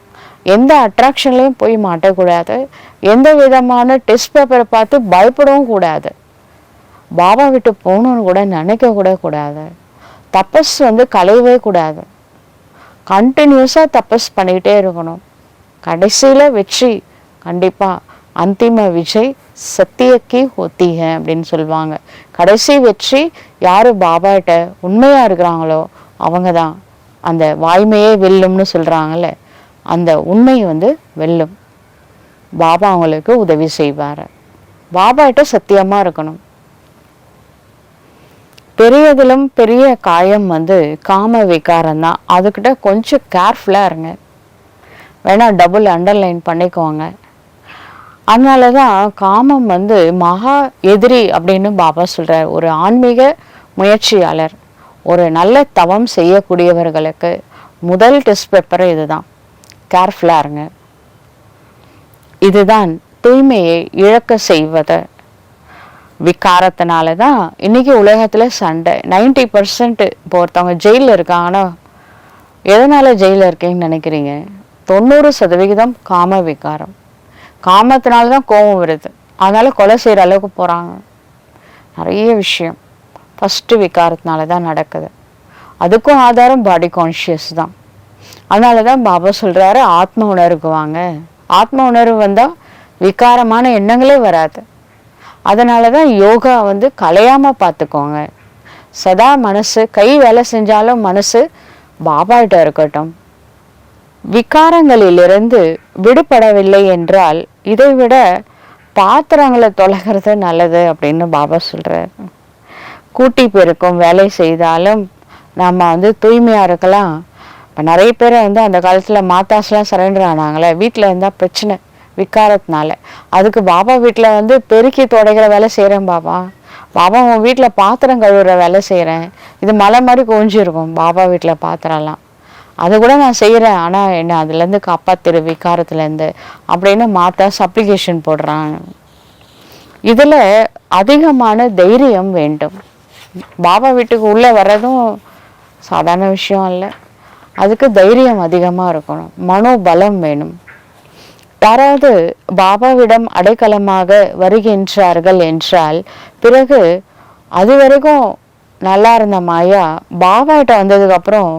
எந்த அட்ராக்ஷன்லேயும் போய் மாட்டக்கூடாது, எந்த விதமான டெஸ்ட் பேப்பரை பார்த்து பயப்படவும் கூடாது, பாபா விட்டு போகணுன்னு கூட நினைக்க கூட கூடாது. தபஸ் கலையவே கூடாது, கண்டினியூஸாக தபஸ் பண்ணிக்கிட்டே இருக்கணும். கடைசியில் வெற்றி கண்டிப்பாக. அந்திம விஜய் சத்தியக்கி ஹோத்திக அப்படின்னு சொல்லுவாங்க. கடைசி வெற்றி யார் பாபாட்ட உண்மையாக இருக்கிறாங்களோ அவங்க தான். அந்த வாய்மையே வெல்லும்னு சொல்கிறாங்கல்ல, அந்த உண்மை வெல்லும். பாபா அவங்களுக்கு உதவி செய்வார். பாபாட்ட சத்தியமாக இருக்கணும். பெரியதிலும் பெரிய காயம் காம விகாரம் தான். அதுக்கிட்ட கொஞ்சம் கேர்ஃபுல்லாக இருங்க. வேணா டபுள் அண்டர்லைன் பண்ணிக்குவாங்க. அதனால தான் காமம் மகா எதிரி அப்படின்னு பாபா சொல்கிறார். ஒரு ஆன்மீக முயற்சியாளர், ஒரு நல்ல தவம் செய்யக்கூடியவர்களுக்கு முதல் டெஸ்ட் பேப்பர் இதுதான். கேர்ஃபுல்லாக இருங்க. இதுதான் தூய்மையை இழக்க செய்வது. விகாரத்தினால தான் இன்றைக்கி உலகத்தில் சண்டை. 90% இப்போ ஒருத்தவங்க ஜெயிலில் இருக்காங்கன்னா எதனால் ஜெயிலில் இருக்கீங்கன்னு நினைக்கிறீங்க? 90% காம விகாரம். காமத்தினால தான் கோபம் வருது, அதனால் கொலை செய்கிற அளவுக்கு போகிறாங்க. நிறைய விஷயம் ஃபஸ்ட்டு விகாரத்தினால தான் நடக்குது. அதுக்கும் ஆதாரம் பாடி கான்ஷியஸ் தான். அதனால தான் பாபா சொல்கிறாரு, ஆத்ம உணர்வுக்கு வாங்க. ஆத்ம உணர்வு வந்தால் விகாரமான எண்ணங்களே வராது. அதனால தான் யோகா கலையாமல் பார்த்துக்கோங்க. சதா மனசு கை வேலை செஞ்சாலும் மனசு பாபாகிட்ட இருக்கட்டும். விகாரங்களிலிருந்து விடுபடவில்லை என்றால் இதை விட பாத்திரங்களை தொலைகிறது நல்லது அப்படின்னு பாபா சொல்கிறார். கூட்டி பெருக்கும் வேலை செய்தாலும் நம்ம தூய்மையாக இருக்கலாம். இப்போ நிறைய பேர் அந்த காலத்தில் மாதாஸ்லாம் சரண்டர் ஆனாங்களே, வீட்டில் இருந்தால் பிரச்சனை விகாரத்தினால. அதுக்கு பாபா வீட்டில் பெருக்கி துடைக்கிற வேலை செய்கிறேன் பாபா, பாபா உன் வீட்டில் பாத்திரம் கழுவுற வேலை செய்கிறேன். இது மலை மாதிரி குவிஞ்சிருக்கும் பாபா வீட்டில் பாத்திரம்லாம், அது கூட நான் செய்கிறேன், ஆனால் என்ன அதுலேருந்து காப்பாத்திரு விகாரத்துலேருந்து அப்படின்னு மாதாஸ் அப்ளிகேஷன் போடுறாங்க. இதில் அதிகமான தைரியம் வேண்டும். பாபா வீட்டுக்கு உள்ளே வர்றதும் சாதாரண விஷயம் இல்லை, அதுக்கு தைரியம் அதிகமாக இருக்கணும், மனோபலம் வேணும். யாராவது பாபாவிடம் அடைக்கலமாக வருகின்றார்கள் என்றால் பிறகு அது வரைக்கும் நல்லா இருந்த மாயா பாபாகிட்ட வந்ததுக்கப்புறம்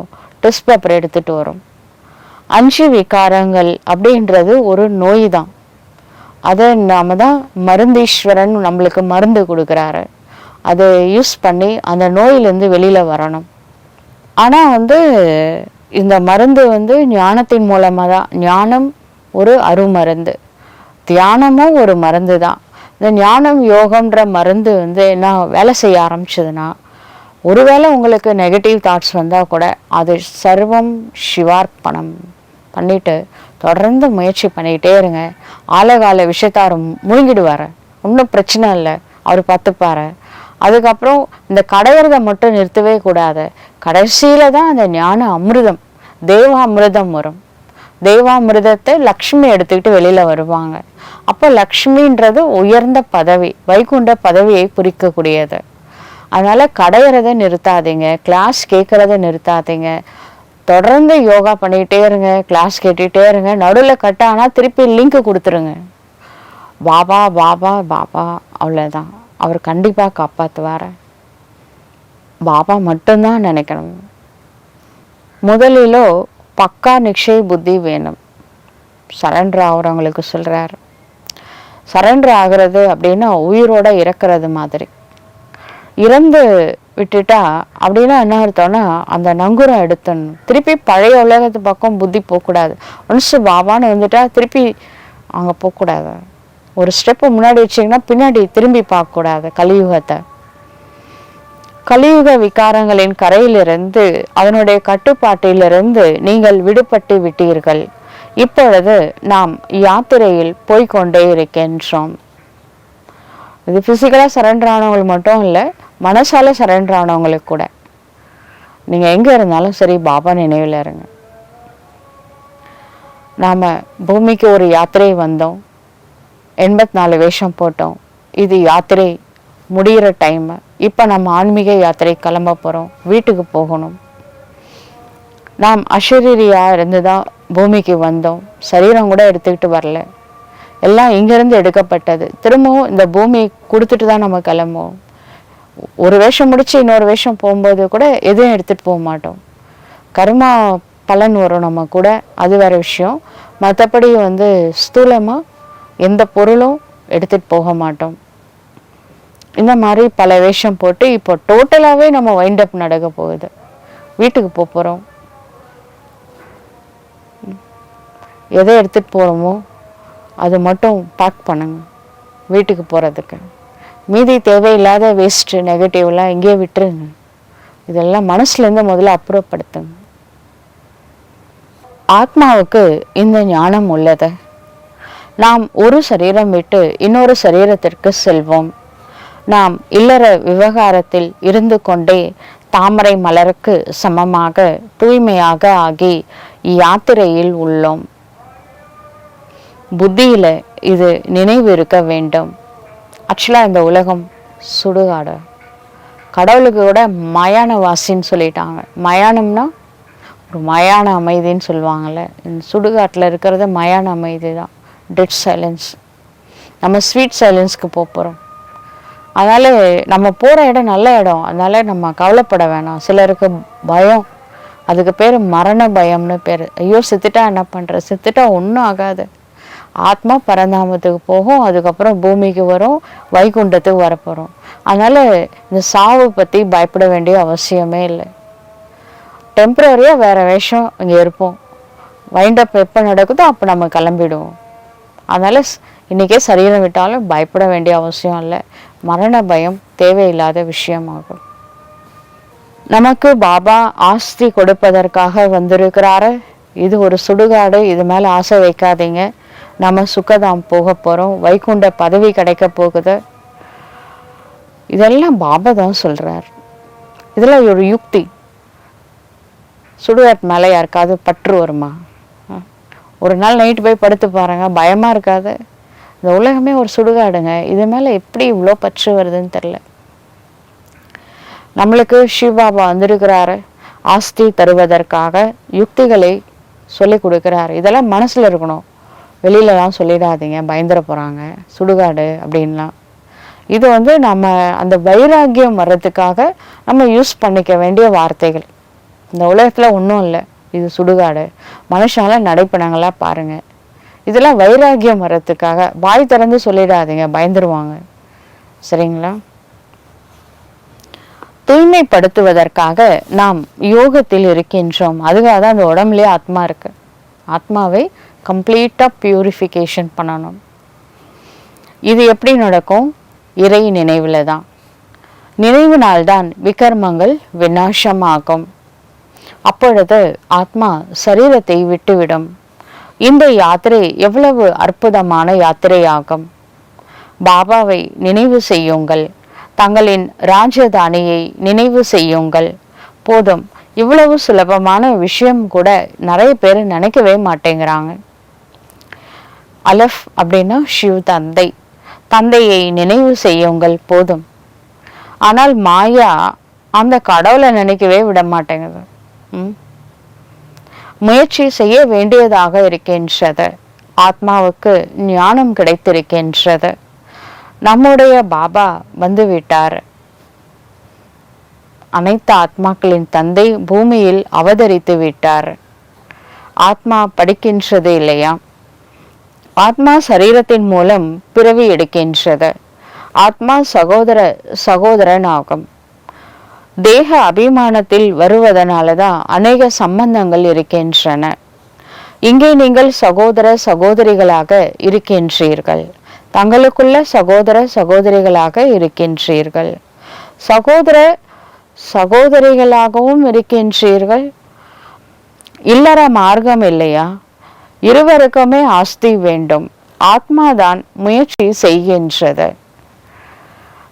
டெஸ்ட் பேப்பர் எடுத்துகிட்டு வரும். 5 விகாரங்கள் அப்படின்றது ஒரு நோய் தான். அதை நாம தான் மருந்தீஸ்வரன் நம்மளுக்கு மருந்து கொடுக்குறாரு. அதை யூஸ் பண்ணி அந்த நோயிலேருந்து வெளியில் வரணும். ஆனால் இந்த மருந்து ஞானத்தின் மூலமாக தான். ஞானம் ஒரு அருமருந்து, தியானமும் ஒரு மருந்து தான். இந்த ஞானம் யோகம்ன்ற மருந்து என்ன வேலை செய்ய ஆரம்பிச்சதுன்னா, ஒருவேளை உங்களுக்கு நெகட்டிவ் தாட்ஸ் வந்தால் கூட அது சர்வம் சிவார்ப்பணம் பண்ணிட்டு தொடர்ந்து முயற்சி பண்ணிக்கிட்டே இருங்க. ஆழகால விஷயத்தை அவர் முழுங்கிடுவார், ஒன்றும் பிரச்சனை இல்லை, அவர் பார்த்துப்பாரு. அதுக்கப்புறம் இந்த கடையிறதை மட்டும் நிறுத்தவே கூடாது. கடைசியில் தான் அந்த ஞான அமிர்தம், தேவாமிர்தம் வரும். தேவாமிர்தத்தை லக்ஷ்மி எடுத்துக்கிட்டு வெளியில் வருவாங்க. அப்போ லக்ஷ்மின்றது உயர்ந்த பதவி, வைகுண்ட பதவியை குறிக்கக்கூடியது. அதனால் கடையிறதை நிறுத்தாதீங்க, கிளாஸ் கேட்குறத நிறுத்தாதீங்க. தொடர்ந்து யோகா பண்ணிக்கிட்டே இருங்க, கிளாஸ் கேட்டுகிட்டே இருங்க. நடுவில் கட் ஆனால் திருப்பி லிங்க் கொடுத்துருங்க. பாபா பாபா பாபா, அவ்வளோதான். அவர் கண்டிப்பாக காப்பாற்றுவார். பாபா மட்டும்தான் நினைக்கணும். முதலிலோ பக்கா நிச்சய புத்தி வேணும். சரண்டர் ஆகிறவங்களுக்கு சொல்கிறார். சரண்டர் ஆகிறது அப்படின்னா உயிரோட இறக்குறது மாதிரி. இறந்து விட்டுட்டா அப்படின்னா என்ன அர்த்தம்னா அந்த நங்குரம் எடுத்துடணும். திருப்பி பழைய உலகத்து பக்கம் புத்தி போகக்கூடாது. ஒன்ஸ் பாபான்னு வந்துட்டா திருப்பி அங்கே போகக்கூடாது. ஒரு ஸ்டெப்பு முன்னாடி வச்சிங்கன்னா பின்னாடி திரும்பி பார்க்கக்கூடாது கலியுகத்தை. கலியுக விகாரங்களின் கரையிலிருந்து, அதனுடைய கட்டுப்பாட்டிலிருந்து நீங்கள் விடுபட்டு விட்டீர்கள். இப்பொழுது நாம் யாத்திரையில் போய்கொண்டே இருக்கின்றோம். இது பிசிக்கலா சரண்டர் ஆனவங்களுக்கு மட்டும் இல்லை, மனசால சரண்டர் ஆனவங்களுக்கு கூட. நீங்க எங்க இருந்தாலும் சரி, பாபா நினைவில் இருங்க. நாம பூமிக்கு ஒரு யாத்திரை வந்தோம், 84 வேஷம் போட்டோம். இது யாத்திரை முடிகிற டைம். இப்ப நம்ம ஆன்மீக யாத்திரை கிளம்ப போறோம், வீட்டுக்கு போகணும். நாம் அஷரீரியா இருந்துதான் பூமிக்கு வந்தோம், சரீரம் கூட எடுத்துக்கிட்டு வரல. எல்லாம் இங்கிருந்து எடுக்கப்பட்டது. திரும்பவும் இந்த பூமி கொடுத்துட்டு தான் நம்ம கிளம்புவோம். ஒரு வேஷம் முடிச்சு இன்னொரு வேஷம் போகும்போது கூட எதுவும் எடுத்துட்டு போக மாட்டோம். கர்மா பலன் வரும் நம்ம கூட, அது வேற விஷயம். மற்றபடி ஸ்தூலமா எந்த பொருளும் எடுத்துட்டு போக மாட்டோம். இந்த மாதிரி பல வேஷம் போட்டு இப்போ டோட்டலாவே நம்ம வைண்ட் அப் நடக்க போகுது. வீட்டுக்கு போறோம். எதை எடுத்துட்டு போறோமோ அது மட்டும் பேக் பண்ணுங்க வீட்டுக்கு போறதுக்கு. மீதி தேவையில்லாத வேஸ்ட் நெகட்டிவ்லாம் எங்கேயே விட்டுருங்க. இதெல்லாம் மனசுல இருந்து முதல்ல அப்புறப்படுத்துங்க. ஆத்மாவுக்கு இந்த ஞானம் உள்ளது. நாம் ஒரு சரீரம் விட்டு இன்னொரு சரீரத்திற்கு செல்வோம். நாம் இல்லற விவகாரத்தில் இருந்து கொண்டே தாமரை மலருக்கு சமமாக தூய்மையாக ஆகி யாத்திரையில் உள்ளோம். புத்தியில இது நினைவு இருக்க வேண்டும். ஆக்சுவலா இந்த உலகம் சுடுகாடு. கடவுளுக்கு கூட மயான வாசின்னு சொல்லிட்டாங்க. மயானம்னா ஒரு மயான அமைதின்னு சொல்லுவாங்கள்ல. இந்த சுடுகாட்டில் இருக்கிறது மயான அமைதி தான், டெட் சைலன்ஸ். நம்ம ஸ்வீட் சைலன்ஸ்க்கு போகிறோம். அதனால நம்ம போகிற இடம் நல்ல இடம், அதனால நம்ம கவலைப்பட வேணாம். சிலருக்கு பயம், அதுக்கு பேர் மரண பயம்னு பேர். ஐயோ செத்துட்டா என்ன பண்ணுற, செத்துட்டா ஒன்றும் ஆகாது. ஆத்மா பரந்தாமத்துக்கு போகும், அதுக்கப்புறம் பூமிக்கு வரும், வைகுண்டத்துக்கு வரப்போகிறோம். அதனால இந்த சாவு பற்றி பயப்பட வேண்டிய அவசியமே இல்லை. டெம்பரரியாக வேற வேஷம் இங்கே இருப்போம். வைண்டப் எப்போ நடக்குதோ அப்போ நம்ம கிளம்பிடுவோம். அதனால இன்னைக்கே சரீரம் விட்டாலும் பயப்பட வேண்டிய அவசியம் இல்லை. மரண பயம் தேவையில்லாத விஷயமாகும். நமக்கு பாபா ஆஸ்தி கொடுப்பதற்காக வந்திருக்கிறாரு. இது ஒரு சுடுகாடு, இது மேலே ஆசை வைக்காதீங்க. நம்ம சுக்கதாம் போக போகிறோம், வைகுண்ட பதவி கிடைக்க போகுது. இதெல்லாம் பாபா தான் சொல்கிறார். இதெல்லாம் ஒரு யுக்தி. சுடுகாட்டு மேலே யாருக்காவது பற்று வருமா? ஒரு நாள் நைட்டு போய் படுத்து பாருங்க, பயமாக இருக்காது? இந்த உலகமே ஒரு சுடுகாடுங்க, இது மேலே எப்படி இவ்வளோ பற்று வருதுன்னு தெரில. நம்மளுக்கு சிவபாபா வந்திருக்கிறாரு ஆஸ்தி தருவதற்காக, யுக்திகளை சொல்லி கொடுக்குறாரு. இதெல்லாம் மனசில் இருக்கணும், வெளியிலலாம் சொல்லிடாதீங்க, பயந்துட போகிறாங்க சுடுகாடு அப்படின்லாம். இது நம்ம அந்த வைராக்கியம் வர்றதுக்காக நம்ம யூஸ் பண்ணிக்க வேண்டிய வார்த்தைகள். இந்த உலகத்தில் ஒன்றும் இல்லை, இது சுடுகாடு. மனுஷால நடைப்பணங்களாக பாருங்க. இதெல்லாம் வைராக்கியம் வர்றதுக்காக வாய் திறந்து சொல்லிடாதீங்க, பயந்துருவாங்க. சரிங்களா? தூய்மைப்படுத்துவதற்காக நாம் யோகத்தில் இருக்கின்றோம். அதுக்காக தான் அந்த உடம்புலேயே ஆத்மா இருக்கு. ஆத்மாவை கம்ப்ளீட்டாக பியூரிஃபிகேஷன் பண்ணணும். இது எப்படி நடக்கும்? இறை நினைவில் தான். நினைவினால்தான் விகர்மங்கள் விநாசமாகும். அப்பொழுது ஆத்மா சரீரத்தை விட்டுவிடும். இந்த யாத்திரை எவ்வளவு அற்புதமான யாத்திரையாகும். பாபாவை நினைவு செய்யுங்கள், தங்களின் ராஜதானியை நினைவு செய்யுங்கள். போதும். இவ்வளவு சுலபமான விஷயம் கூட நிறைய பேர் நினைக்கவே மாட்டேங்கிறாங்க. அலஃப் அப்படின்னா சிவ் தந்தை, தந்தையை நினைவு செய்யுங்கள் போதும். ஆனால் மாயா அந்த கடவுளை நினைக்கவே விட மாட்டேங்குது. முயற்சி செய்ய வேண்டியதாக இருக்கின்றது. ஆத்மாவுக்கு ஞானம் கிடைத்திருக்கின்றது. நம்முடைய பாபா வந்து விட்டார். அனைத்து ஆத்மாக்களின் தந்தை பூமியில் அவதரித்து விட்டார். ஆத்மா படிக்கின்றது இல்லையா? ஆத்மா சரீரத்தின் மூலம் பிறவி எடுக்கின்றது. ஆத்மா சகோதரன் ஆகும். தேக அபிமானத்தில் வருவதனாலதான் அநேக சம்பந்தங்கள் இருக்கின்றன. இங்கே நீங்கள் சகோதரிகளாக இருக்கின்றீர்கள். தங்களுக்குள்ள சகோதரிகளாக இருக்கின்றீர்கள். சகோதரிகளாகவும் இருக்கின்றீர்கள். இல்லற மார்க்கம் இல்லையா? இருவருக்குமே ஆஸ்தி வேண்டும். ஆத்மாதான் முயற்சி செய்கின்றது.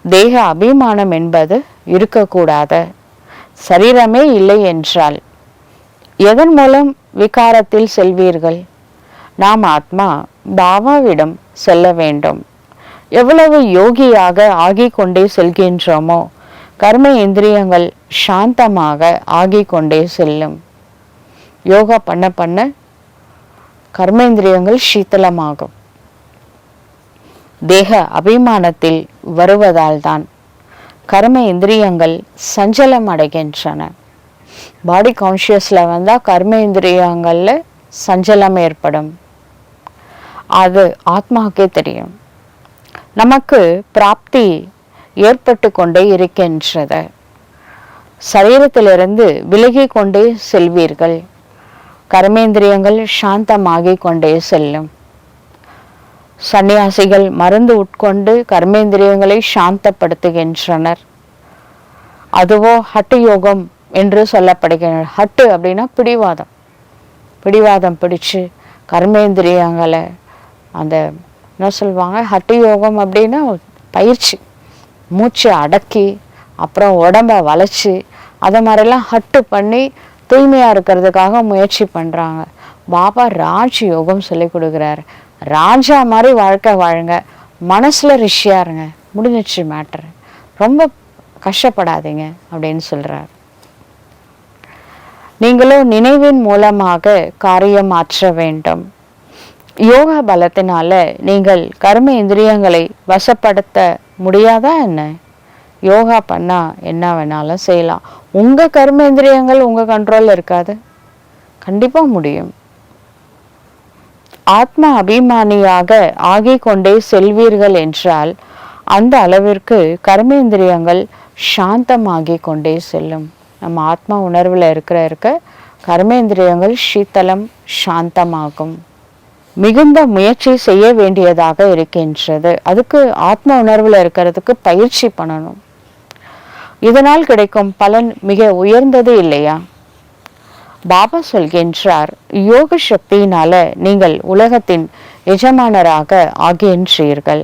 தேக அபிமானம் என்பது இருக்கக்கூடாது. சரீரமே இல்லை என்றால் எதன் மூலம் விகாரத்தில் செல்வீர்கள்? நாம் ஆத்மா பாபாவிடம் செல்ல வேண்டும். எவ்வளவு யோகியாக ஆகிக் கொண்டே செல்கின்றோமோ கர்ம இந்திரியங்கள் சாந்தமாக ஆகிக் கொண்டே செல்லும். யோகா பண்ண பண்ண கர்மேந்திரியங்கள் சீத்தலமாகும். தேக அபிமானத்தில் வருவதால் தான் கர்ம இந்திரியங்கள் சஞ்சலம் அடைகின்றன. பாடி கான்சியஸ்ல வந்தால் கர்ம இந்திரியங்கள்ல சஞ்சலம் ஏற்படும். அது ஆத்மாவுக்கே தெரியும். நமக்கு பிராப்தி ஏற்பட்டு கொண்டே இருக்கின்றது. சரீரத்திலிருந்து விலகி கொண்டே செல்வீர்கள். கர்மேந்திரியங்கள் சாந்தமாகிக் கொண்டே செல்லும். சன்னியாசிகள் மருந்து உட்கொண்டு கர்மேந்திரியங்களை சாந்தப்படுத்துகின்றனர். அதுவோ ஹட்டு யோகம் என்று சொல்லப்படுகின்றன. ஹட்டு அப்படின்னா பிடிவாதம். பிடிவாதம் பிடிச்சு கர்மேந்திரியங்களை அந்த என்ன சொல்லுவாங்க, ஹட்டு யோகம் அப்படின்னா பயிற்சி. மூச்சை அடக்கி அப்புறம் உடம்ப வளைச்சி அதை மாதிரிலாம் ஹட்டு பண்ணி தூய்மையாக இருக்கிறதுக்காக முயற்சி பண்ணுறாங்க. பாபா ராஜ் யோகம் சொல்லி கொடுக்குறாரு. ராஜா மாதிரி வாழ்க்கை வாழுங்க, மனசில் ரிஷியாக இருங்க, முடிஞ்சிச்சு மேட்ரு, ரொம்ப கஷ்டப்படாதீங்க அப்படின்னு சொல்கிறார். நீங்களும் நினைவின் மூலமாக காரியம் மாற்ற வேண்டும். யோகா பலத்தினால நீங்கள் கர்ம இந்திரியங்களை வசப்படுத்த முடியாதா என்ன? யோகா பண்ணா என்ன வேணாலும் செய்யலாம். உங்க கர்ம இந்திரியங்கள் உங்க கண்ட்ரோல்ல இருக்காது? கண்டிப்பா முடியும். ஆத்மா அபிமானியாக ஆகிக் கொண்டே செல்வீர்கள் என்றால் அந்த அளவிற்கு கர்மேந்திரியங்கள் சாந்தமாகிக் கொண்டே செல்லும். நம்ம ஆத்மா உணர்வுல இருக்க கர்மேந்திரியங்கள் சீத்தலம் சாந்தமாகும். மிகுந்த முயற்சி செய்ய வேண்டியதாக இருக்கின்றது. அதுக்கு ஆத்ம உணர்வுல இருக்கிறதுக்கு பயிற்சி பண்ணணும். இதனால் கிடைக்கும் பலன் மிக உயர்ந்தது இல்லையா? பாபா சொல்கின்றார், யோக சக்தியினால நீங்கள் உலகத்தின் எஜமானராக ஆகின்றீர்கள்.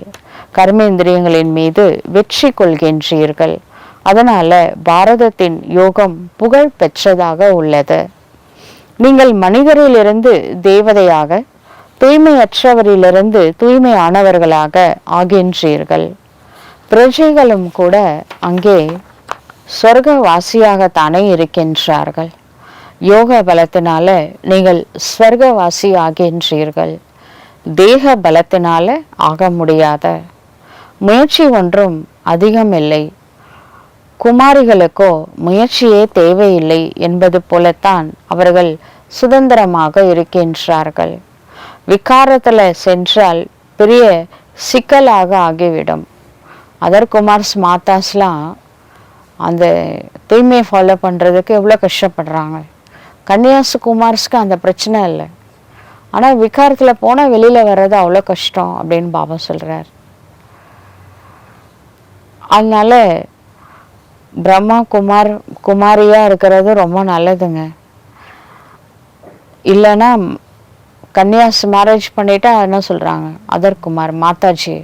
கர்மேந்திரியங்களின் மீது வெற்றி கொள்கின்றீர்கள். அதனால பாரதத்தின் யோகம் புகழ் பெற்றதாக உள்ளது. நீங்கள் மனிதரிலிருந்து தேவதையாக, தூய்மையற்றவரிலிருந்து தூய்மையானவர்களாக ஆகின்றீர்கள். பிரஜைகளும் கூட அங்கே சொர்க்கவாசியாகத்தானே இருக்கின்றார்கள். யோக பலத்தினால நீங்கள் ஸ்வர்கவாசி ஆகின்றீர்கள். தேக பலத்தினால ஆக முடியாத. முயற்சி ஒன்றும் அதிகம் இல்லை. குமாரிகளுக்கோ முயற்சியே தேவையில்லை என்பது போலத்தான் அவர்கள் சுதந்திரமாக இருக்கின்றார்கள். விகாரத்துல சென்றால் பெரிய சிக்கலாக ஆகிவிடும். அதர் குமார்ஸ் மாதாஸ்லாம் அந்த தூய்மையை ஃபாலோ பண்ணுறதுக்கு எவ்வளோ கஷ்டப்படுறாங்க. கன்னியாசு குமார்ஸ்க்கு அந்த பிரச்சனை இல்லை. ஆனால் விகாரத்தில் போனால் வெளியில் வர்றது அவ்வளோ கஷ்டம் அப்படின்னு பாபா சொல்கிறார். அதனால பிரம்மா குமாரியாக இருக்கிறது ரொம்ப நல்லதுங்க. இல்லைன்னா கன்னியாஸ் மேரேஜ் பண்ணிட்டா என்ன சொல்கிறாங்க, அதர்குமார், மாதாஜி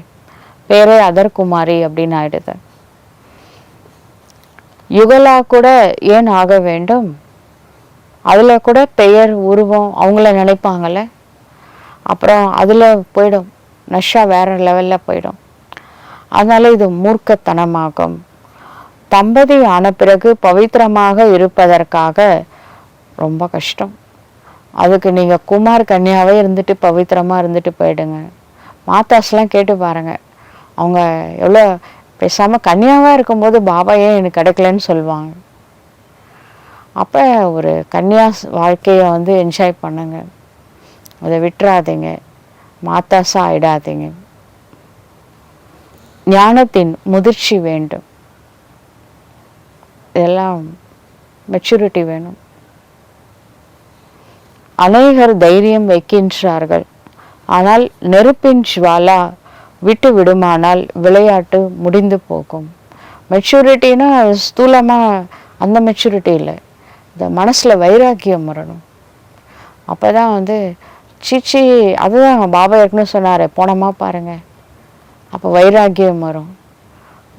பேரே அதர்குமாரி அப்படின்னு ஆயிடுது. யுகலா கூட ஏன் ஆக வேண்டும்? அதில் கூட பெயர் உருவம் அவங்கள நினைப்பாங்கல்ல. அப்புறம் அதில் போயிடும், நஷா வேற லெவலில் போயிடும். அதனால இது மூர்க்கத்தனமாகும். தம்பதி ஆன பிறகு பவித்திரமாக இருப்பதற்காக ரொம்ப கஷ்டம். அதுக்கு நீங்கள் குமார் கன்னியாவே இருந்துட்டு பவித்திரமாக இருந்துட்டு போயிடுங்க. மாதாஸ்லாம் கேட்டு பாருங்க, அவங்க எவ்வளோ பேசாமல் கன்னியாவாக இருக்கும்போது பாபா ஏன் எனக்கு கிடைக்கலன்னு சொல்லுவாங்க. அப்போ ஒரு கன்னியாஸ் வாழ்க்கையை என்ஜாய் பண்ணுங்க, அதை விட்டுறாதீங்க, மாதாஸாக ஆயிடாதீங்க. ஞானத்தின் முதிர்ச்சி வேண்டும், இதெல்லாம் மெச்சூரிட்டி வேணும். அநேகர் தைரியம் வைக்கின்றார்கள், ஆனால் நெருப்பின் ஜுவாலா விட்டு விடுமானால் விளையாட்டு முடிந்து போகும். மெச்சூரிட்டினா ஸ்தூலமாக அந்த மெச்சூரிட்டி இல்லை. இந்த மனசில் வைராக்கியம் வரணும். அப்போ தான் வந்து சீச்சி, அதுதான் பாபா ஏற்கனவே சொன்னார், போனமா பாருங்கள். அப்போ வைராக்கியம் வரும்.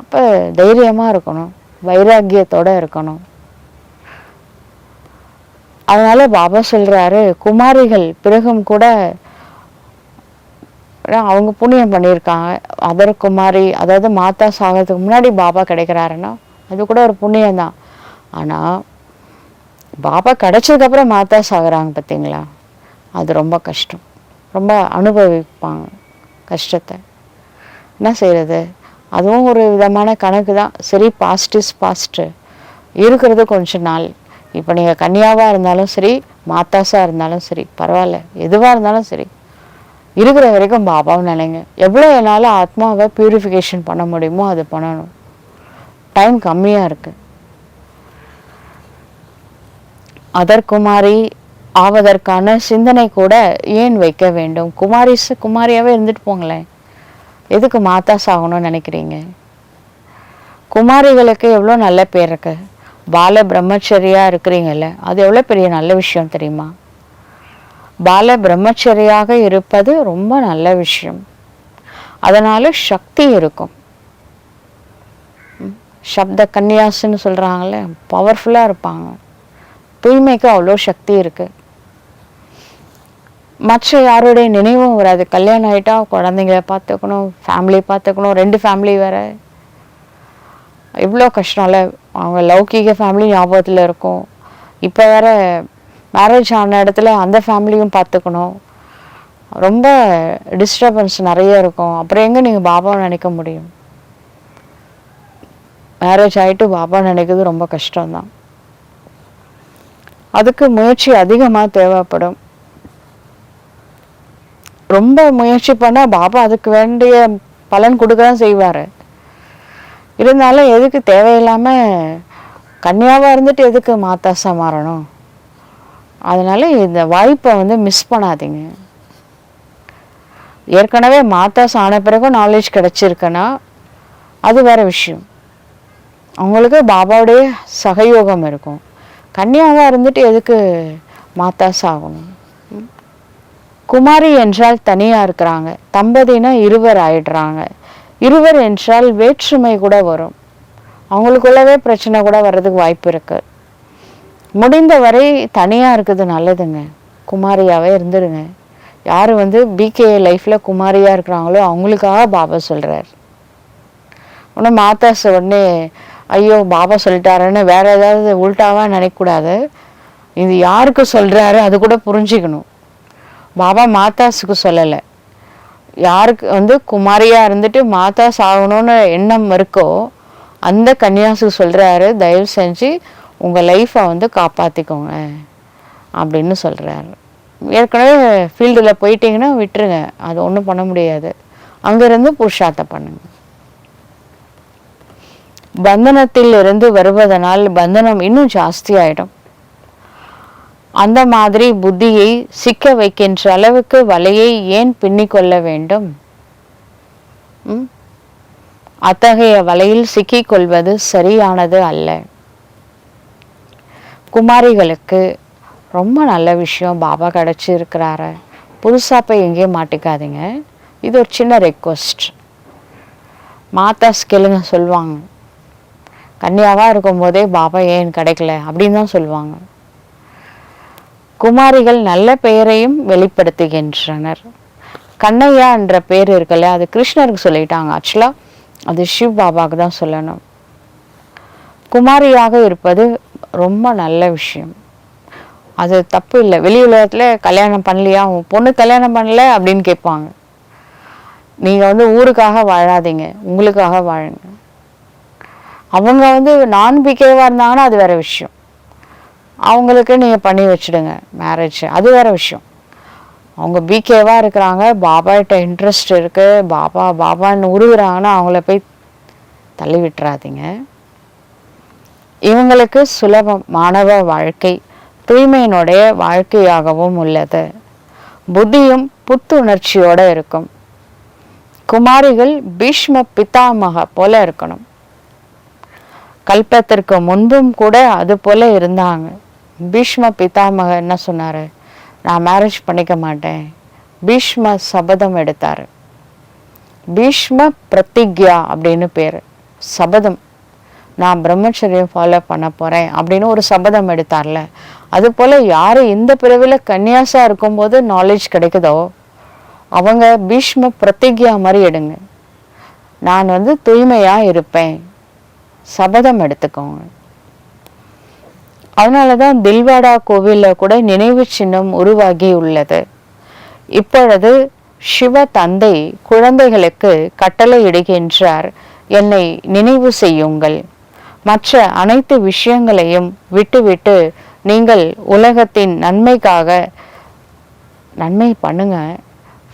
அப்போ தைரியமாக இருக்கணும், வைராக்கியத்தோடு இருக்கணும். அதனால பாபா சொல்கிறாரு, குமாரிகள் பிறகும் கூட அவங்க புண்ணியம் பண்ணியிருக்காங்க. அதர் குமாரி, அதாவது மாதா சாகிறதுக்கு முன்னாடி பாபா கிடைக்கிறாருன்னா அது கூட ஒரு புண்ணியம்தான். ஆனால் பாபா கிடைச்சதுக்கப்புறம் மாதா சாகுறாங்க பார்த்தீங்களா, அது ரொம்ப கஷ்டம். ரொம்ப அனுபவிப்பாங்க கஷ்டத்தை. என்ன செய்கிறது, அதுவும் ஒரு விதமான கணக்கு தான். சரி, பாஸ்ட் இஸ் பாஸ்ட்டு, இருக்கிறது கொஞ்ச நாள். இப்போ நீங்கள் கன்னியாவாக இருந்தாலும் சரி, மாத்தாஸாக இருந்தாலும் சரி, பரவாயில்ல, எதுவாக இருந்தாலும் சரி, இருக்கிற வரைக்கும் பாபாவை நினைங்க. எவ்வளோ என்னால் ஆத்மாவை பியூரிஃபிகேஷன் பண்ண முடியுமோ அது பண்ணணும். டைம் கம்மியாக இருக்குது. அதற்குமாரி ஆவதற்கான சிந்தனை கூட ஏன் வைக்க வேண்டும்? குமாரியாகவே இருந்துட்டு போங்களேன். எதுக்கு மாத்தாஸ் ஆகணும்னு நினைக்கிறீங்க? குமாரிகளுக்கு எவ்வளோ நல்ல பேர் இருக்கு. பால பிரம்மச்சரியாக இருக்கிறீங்கல்ல, அது எவ்வளோ பெரிய நல்ல விஷயம் தெரியுமா? பால பிரம்மச்சரியாக இருப்பது ரொம்ப நல்ல விஷயம். அதனால சக்தி இருக்கும். சப்த கன்னியாசுன்னு சொல்கிறாங்களே, பவர்ஃபுல்லாக இருப்பாங்க. தூய்மைக்கு அவ்வளோ சக்தி இருக்குது. மற்ற யாருடைய நினைவும் வராது. கல்யாணம் ஆகிட்டா குழந்தைங்கள பார்த்துக்கணும், ஃபேமிலி பார்த்துக்கணும், 2 ஃபேமிலி வேறு, இவ்வளோ கஷ்டம் இல்லை? அவங்க லௌகீக ஃபேமிலி ஞாபகத்தில் இருக்கும். இப்போ வேறு மேரேஜ் ஆன இடத்துல அந்த ஃபேமிலியும் பார்த்துக்கணும். ரொம்ப டிஸ்டர்பன்ஸ் நிறைய இருக்கும். அப்புறம் எங்கே நீங்கள் பாபாவை நினைக்க முடியும்? மேரேஜ் ஆகிட்டு பாபா நினைக்கிறது ரொம்ப கஷ்டம்தான். அதுக்கு முயற்சி அதிகமாக தேவைப்படும். ரொம்ப முயற்சி பண்ணால் பாபா அதுக்கு வேண்டிய பலன் கொடுக்க தான் செய்வார். இருந்தாலும் எதுக்கு தேவையில்லாமல் கன்னியாவாக இருந்துட்டு எதுக்கு மாத்தாசா மாறணும்? அதனால இந்த வாய்ப்பை வந்து மிஸ் பண்ணாதீங்க. ஏற்கனவே மாத்தாஸ் ஆன பிறகு நாலேஜ் கிடச்சிருக்குன்னா அது வேற விஷயம். அவங்களுக்கு பாபாவுடைய சகயோகம் இருக்கும். கன்னியாவாக இருந்துட்டு எதுக்கு மாத்தாஸ் ஆகணும்? குமாரி என்றால் தனியாக இருக்கிறாங்க, தம்பதினா இருவர் ஆயிடுறாங்க. இருவர் என்றால் வேற்றுமை கூட வரும். அவங்களுக்குள்ளவே பிரச்சனை கூட வர்றதுக்கு வாய்ப்பு இருக்கு. முடிந்த வரை தனியாக இருக்குது நல்லதுங்க. குமாரியாகவே இருந்துடுங்க. யார் வந்து பிகே லைஃப்பில் குமாரியாக இருக்கிறாங்களோ அவங்களுக்காக பாபா சொல்கிறார். உடனே மாத்தாஸ் உடனே ஐயோ பாபா சொல்லிட்டாருன்னு வேற ஏதாவது உள்டாவாக நினைக்கக்கூடாது. இது யாருக்கு சொல்கிறாரு அது கூட புரிஞ்சுக்கணும். பாபா மாத்தாஸுக்கு சொல்லலை. யாருக்கு வந்து குமாரியாக இருந்துட்டு மாத்தாஸ் ஆகணும்னு எண்ணம் இருக்கோ அந்த கன்னியாசுக்கு சொல்கிறாரு, தயவு செஞ்சு உங்கள் லைஃப்பை வந்து காப்பாற்றிக்கோங்க அப்படின்னு சொல்கிறாரு. ஏற்கனவே ஃபீல்டில் போயிட்டீங்கன்னா விட்டுருங்க, அது ஒன்றும் பண்ண முடியாது. அங்கேருந்து புருஷார்த்தம் பண்ணுங்க. பந்தனத்தில் இருந்து வருவதனால் பந்தனம் இன்னும் ஜாஸ்தி ஆகிடும். அந்த மாதிரி புத்தியை சிக்க வைக்கின்ற அளவுக்கு வலையை ஏன் பின்னிக்கொள்ள வேண்டும்? அத்தகைய வலையில் சிக்கிக்கொள்வது சரியானது அல்ல. குமாரிகளுக்கு ரொம்ப நல்ல விஷயம், பாபா கிடச்சிருக்கிறாரு. புதுசாக போய் எங்கேயும் மாட்டிக்காதீங்க. இது ஒரு சின்ன ரெக்வஸ்ட். மாத்தாஸ் கேளுங்க சொல்லுவாங்க, கன்னியாவாக இருக்கும்போதே பாபா ஏன் கிடைக்கல அப்படின்னு தான் சொல்லுவாங்க. குமாரிகள் நல்ல பெயரையும் வெளிப்படுத்துகின்றனர். கண்ணையா என்ற பெயர் இருக்குல்ல, அது கிருஷ்ணருக்கு சொல்லிட்டாங்க. ஆக்சுவலாக அது சிவ் பாபாவுக்கு தான் சொல்லணும். குமாரியாக இருப்பது ரொம்ப நல்ல விஷயம், அது தப்பு இல்லை. வெளி உலகத்தில் கல்யாணம் பண்ணலையா, உன் பொண்ணு கல்யாணம் பண்ணல அப்படின்னு கேட்பாங்க. நீங்கள் வந்து ஊருக்காக வாழாதீங்க, உங்களுக்காக வாழுங்க. அவங்க வந்து நான் பிகேவாக இருந்தாங்கன்னா அது வேற விஷயம். அவங்களுக்கு நீங்கள் பண்ணி வச்சுடுங்க மேரேஜ், அது வேற விஷயம். அவங்க பிகேவாக இருக்கிறாங்க, பாபாகிட்ட இன்ட்ரெஸ்ட் இருக்குது, பாபா பாபான்னு உருகுறாங்கன்னா அவங்கள போய் தள்ளி விட்டுறாதீங்க. இவங்களுக்கு சுலபம் மாணவ வாழ்க்கை தூய்மையினுடைய வாழ்க்கையாகவும் உள்ளது. புத்தியும் புத்துணர்ச்சியோடு இருக்கும். குமாரிகள் பீஷ்ம பிதாமக போல இருக்கணும். கல்பத்திற்கு முன்பும் கூட அது போல இருந்தாங்க. பீஷ்ம பிதாமக என்ன சொன்னாரு? நான் மேரேஜ் பண்ணிக்க மாட்டேன். பீஷ்ம சபதம் எடுத்தாரு. பீஷ்ம பிரதிக்யா அப்படின்னு பேரு, சபதம். நான் பிரம்மச்சரியம் ஃபாலோ பண்ண போறேன் அப்படின்னு ஒரு சபதம் எடுத்தார்ல. அது போல யாரு இந்த பிறவில கன்னியாசா இருக்கும்போது நாலேஜ் கிடைக்குதோ அவங்க பீஷ்ம பிரதிக்யா மாதிரி எடுங்க. நான் தூய்மையா இருப்பேன், சபதம் எடுத்துக்கோங்க. அதனாலதான் தில்வாடா கோவில்ல கூட நினைவு சின்னம் உருவாகி உள்ளது. இப்பொழுது சிவ தந்தை குழந்தைகளுக்கு கட்டளை இடுகின்றார், என்னை நினைவு செய்யுங்கள். மற்ற அனைத்து விஷயங்களையும் விட்டுவிட்டு நீங்கள் உலகத்தின் நன்மைக்காக நன்மை பண்ணுங்க.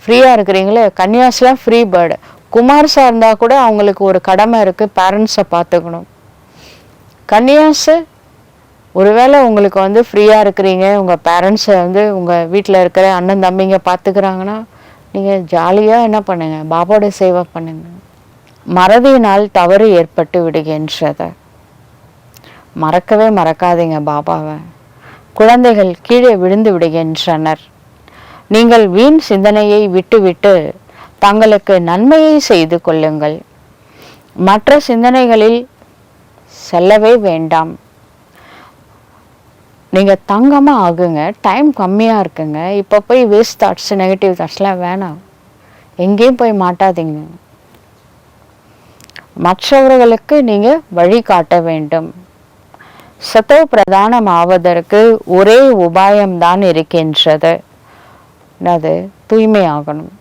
ஃப்ரீயா இருக்கிறீங்களே, கன்னியாஸ்லாம் ஃப்ரீ பேர்டு. குமார்ஸா இருந்தா கூட அவங்களுக்கு ஒரு கடமை இருக்கு, பேரண்ட்ஸை பார்த்துக்கணும். கன்னியாஸ் ஒருவேளை உங்களுக்கு ஃப்ரீயா இருக்கிறீங்க, உங்க பேரண்ட்ஸை உங்க வீட்டில் இருக்கிற அண்ணன் தம்பிங்க பார்த்துக்கிறாங்கன்னா நீங்க ஜாலியா என்ன பண்ணுங்க, பாபாவோட சேவை பண்ணுங்க. மறதியினால் தவறு ஏற்பட்டு விடுகின்றத மறக்காதீங்க பாபாவை. குழந்தைகள் கீழே விழுந்து விடுகின்றனர். நீங்கள் வீண் சிந்தனையை விட்டுவிட்டு தங்களுக்கு நன்மையை செய்து கொள்ளுங்கள். மற்ற சிந்தனைகளில் செல்லவே வேண்டாம். நீங்க தங்கமா ஆகுங்க. டைம் கம்மியா இருக்குங்க. இப்ப போய் வேஸ்ட் தாட்ஸ், நெகட்டிவ் தாட்ஸ்லாம் வேணாம். எங்கேயும் போய் மாட்டாதீங்க. மற்றவர்களுக்கு நீங்க வழி காட்ட வேண்டும். சத்தோ பிரதானம் ஆவதற்கு ஒரே உபாயம்தான் இருக்கின்றது, அது தூய்மை ஆகணும்.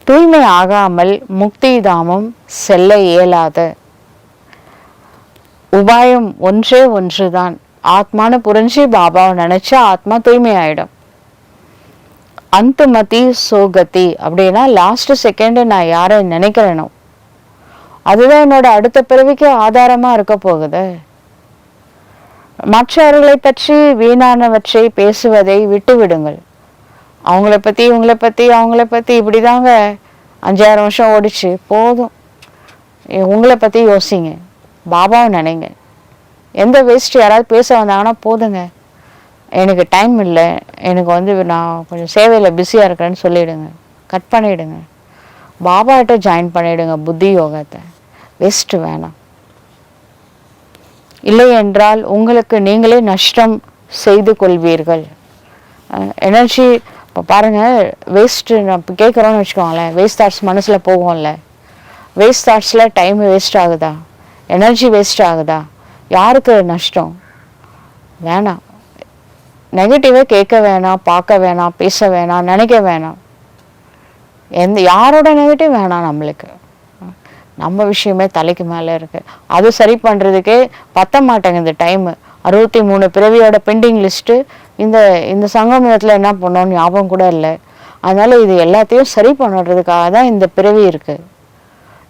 தூய்மை ஆகாமல் முக்தி தாமம் செல்ல இயலாத உபாயம் ஒன்றே ஒன்றுதான். ஆத்மானு புரிஞ்சு பாபாவை நினைச்சா ஆத்மா தூய்மை ஆயிடும். அந்துமதி சோகதி அப்படின்னா லாஸ்ட் செகண்ட் நான் யாரை நினைக்கிறேனோ அதுதான் என்னோட அடுத்த பிறவிக்கு ஆதாரமா இருக்க போகுது. மற்றவர்களை பற்றி வீணானவற்றை பேசுவதை விட்டு விடுங்கள். அவங்கள பத்தி அவங்கள பத்தி இப்படிதாங்க 5000 வருஷம் ஓடிச்சு, போதும். உங்களை பத்தி யோசிங்க, பாபாவை நினைங்க. எந்த வேஸ்ட் யாராவது பேச வந்தாங்கன்னா போதுங்க, எனக்கு டைம் இல்லை, எனக்கு நான் கொஞ்சம் சேவையில் பிஸியாக இருக்கிறேன்னு சொல்லிவிடுங்க, கட் பண்ணிவிடுங்க. பாபாட்ட ஜாயின் பண்ணிவிடுங்க புத்தி யோகத்தை. வேஸ்ட்டு வேணாம். இல்லை என்றால் உங்களுக்கு நீங்களே நஷ்டம் செய்து கொள்வீர்கள். எனர்ஜி இப்போ பாருங்கள், வேஸ்ட்டு நம்ம கேட்குறோன்னு வச்சுக்கோங்களேன், வேஸ்ட் தாட்ஸ் மனசில் போகும்ல, வேஸ்ட் தாட்ஸில் டைம் வேஸ்ட் ஆகுதா, எனர்ஜி வேஸ்ட் ஆகுதா? யாருக்கு நஷ்டம்? வேணாம். நெகட்டிவாக கேட்க வேணாம், பார்க்க வேணாம், பேச வேணாம், நினைக்க வேணாம். யாரோட நெகட்டிவ் வேணாம் நம்மளுக்கு. நம்ம விஷயமே தலைக்கு மேலே இருக்குது. அது சரி பண்ணுறதுக்கே பத்த மாட்டேங்குது டைமு. 63 பிறவியோட பெண்டிங் லிஸ்ட்டு இந்த சங்கமத்தில் என்ன பண்ணோன்னு ஞாபகம் கூட இல்லை. அதனால் இது எல்லாத்தையும் சரி பண்ணுறதுக்காக தான் இந்த பிறவி இருக்குது.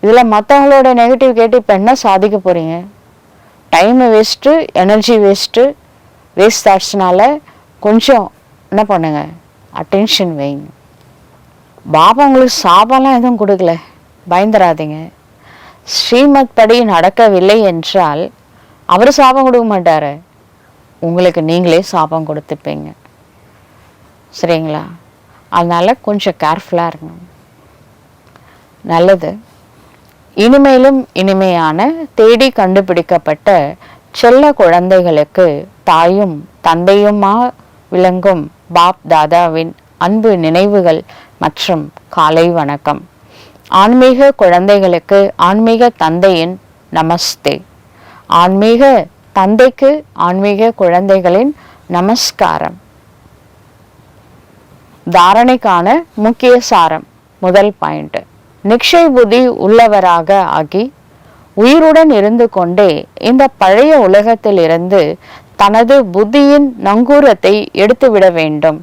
இதில் மற்றவங்களோட நெகட்டிவ் கேட்டு இப்போ என்ன சாதிக்க போகிறீங்க? Time waste, energy waste. Waste தாட்ஸ்னால கொஞ்சம் என்ன பண்ணுங்க, அட்டென்ஷன் வைங்க. பாபா உங்களுக்கு சாபம்லாம் எதுவும் கொடுக்கல, பயந்துடாதீங்க. ஸ்ரீமத் படி நடக்கவில்லை என்றால் அவர் சாபம் கொடுக்க மாட்டாரு, உங்களுக்கு நீங்களே சாபம் கொடுத்துப்பீங்க. சரிங்களா? அதனால கொஞ்சம் கேர்ஃபுல்லாக இருங்க. நல்லது. இனிமேலும் இனிமையான தேடி கண்டுபிடிக்கப்பட்ட செல்ல குழந்தைகளுக்கு தாயும் தந்தையுமா விளங்கும் பாப் தாதாவின் அன்பு நினைவுகள் மற்றும் காலை வணக்கம். ஆன்மீக குழந்தைகளுக்கு ஆன்மீக தந்தையின் நமஸ்தே. ஆன்மீக தந்தைக்கு ஆன்மீக குழந்தைகளின் நமஸ்காரம். தாரணைக்கான முக்கிய சாரம். முதல் பாயிண்ட், நிக்ஷய் புத்தி உள்ளவராக ஆகி உயிருடன் இருந்து கொண்டே இந்த பழைய உலகத்தில் இருந்து தனது புத்தியின் நங்கூரத்தை எடுத்துவிட வேண்டும்.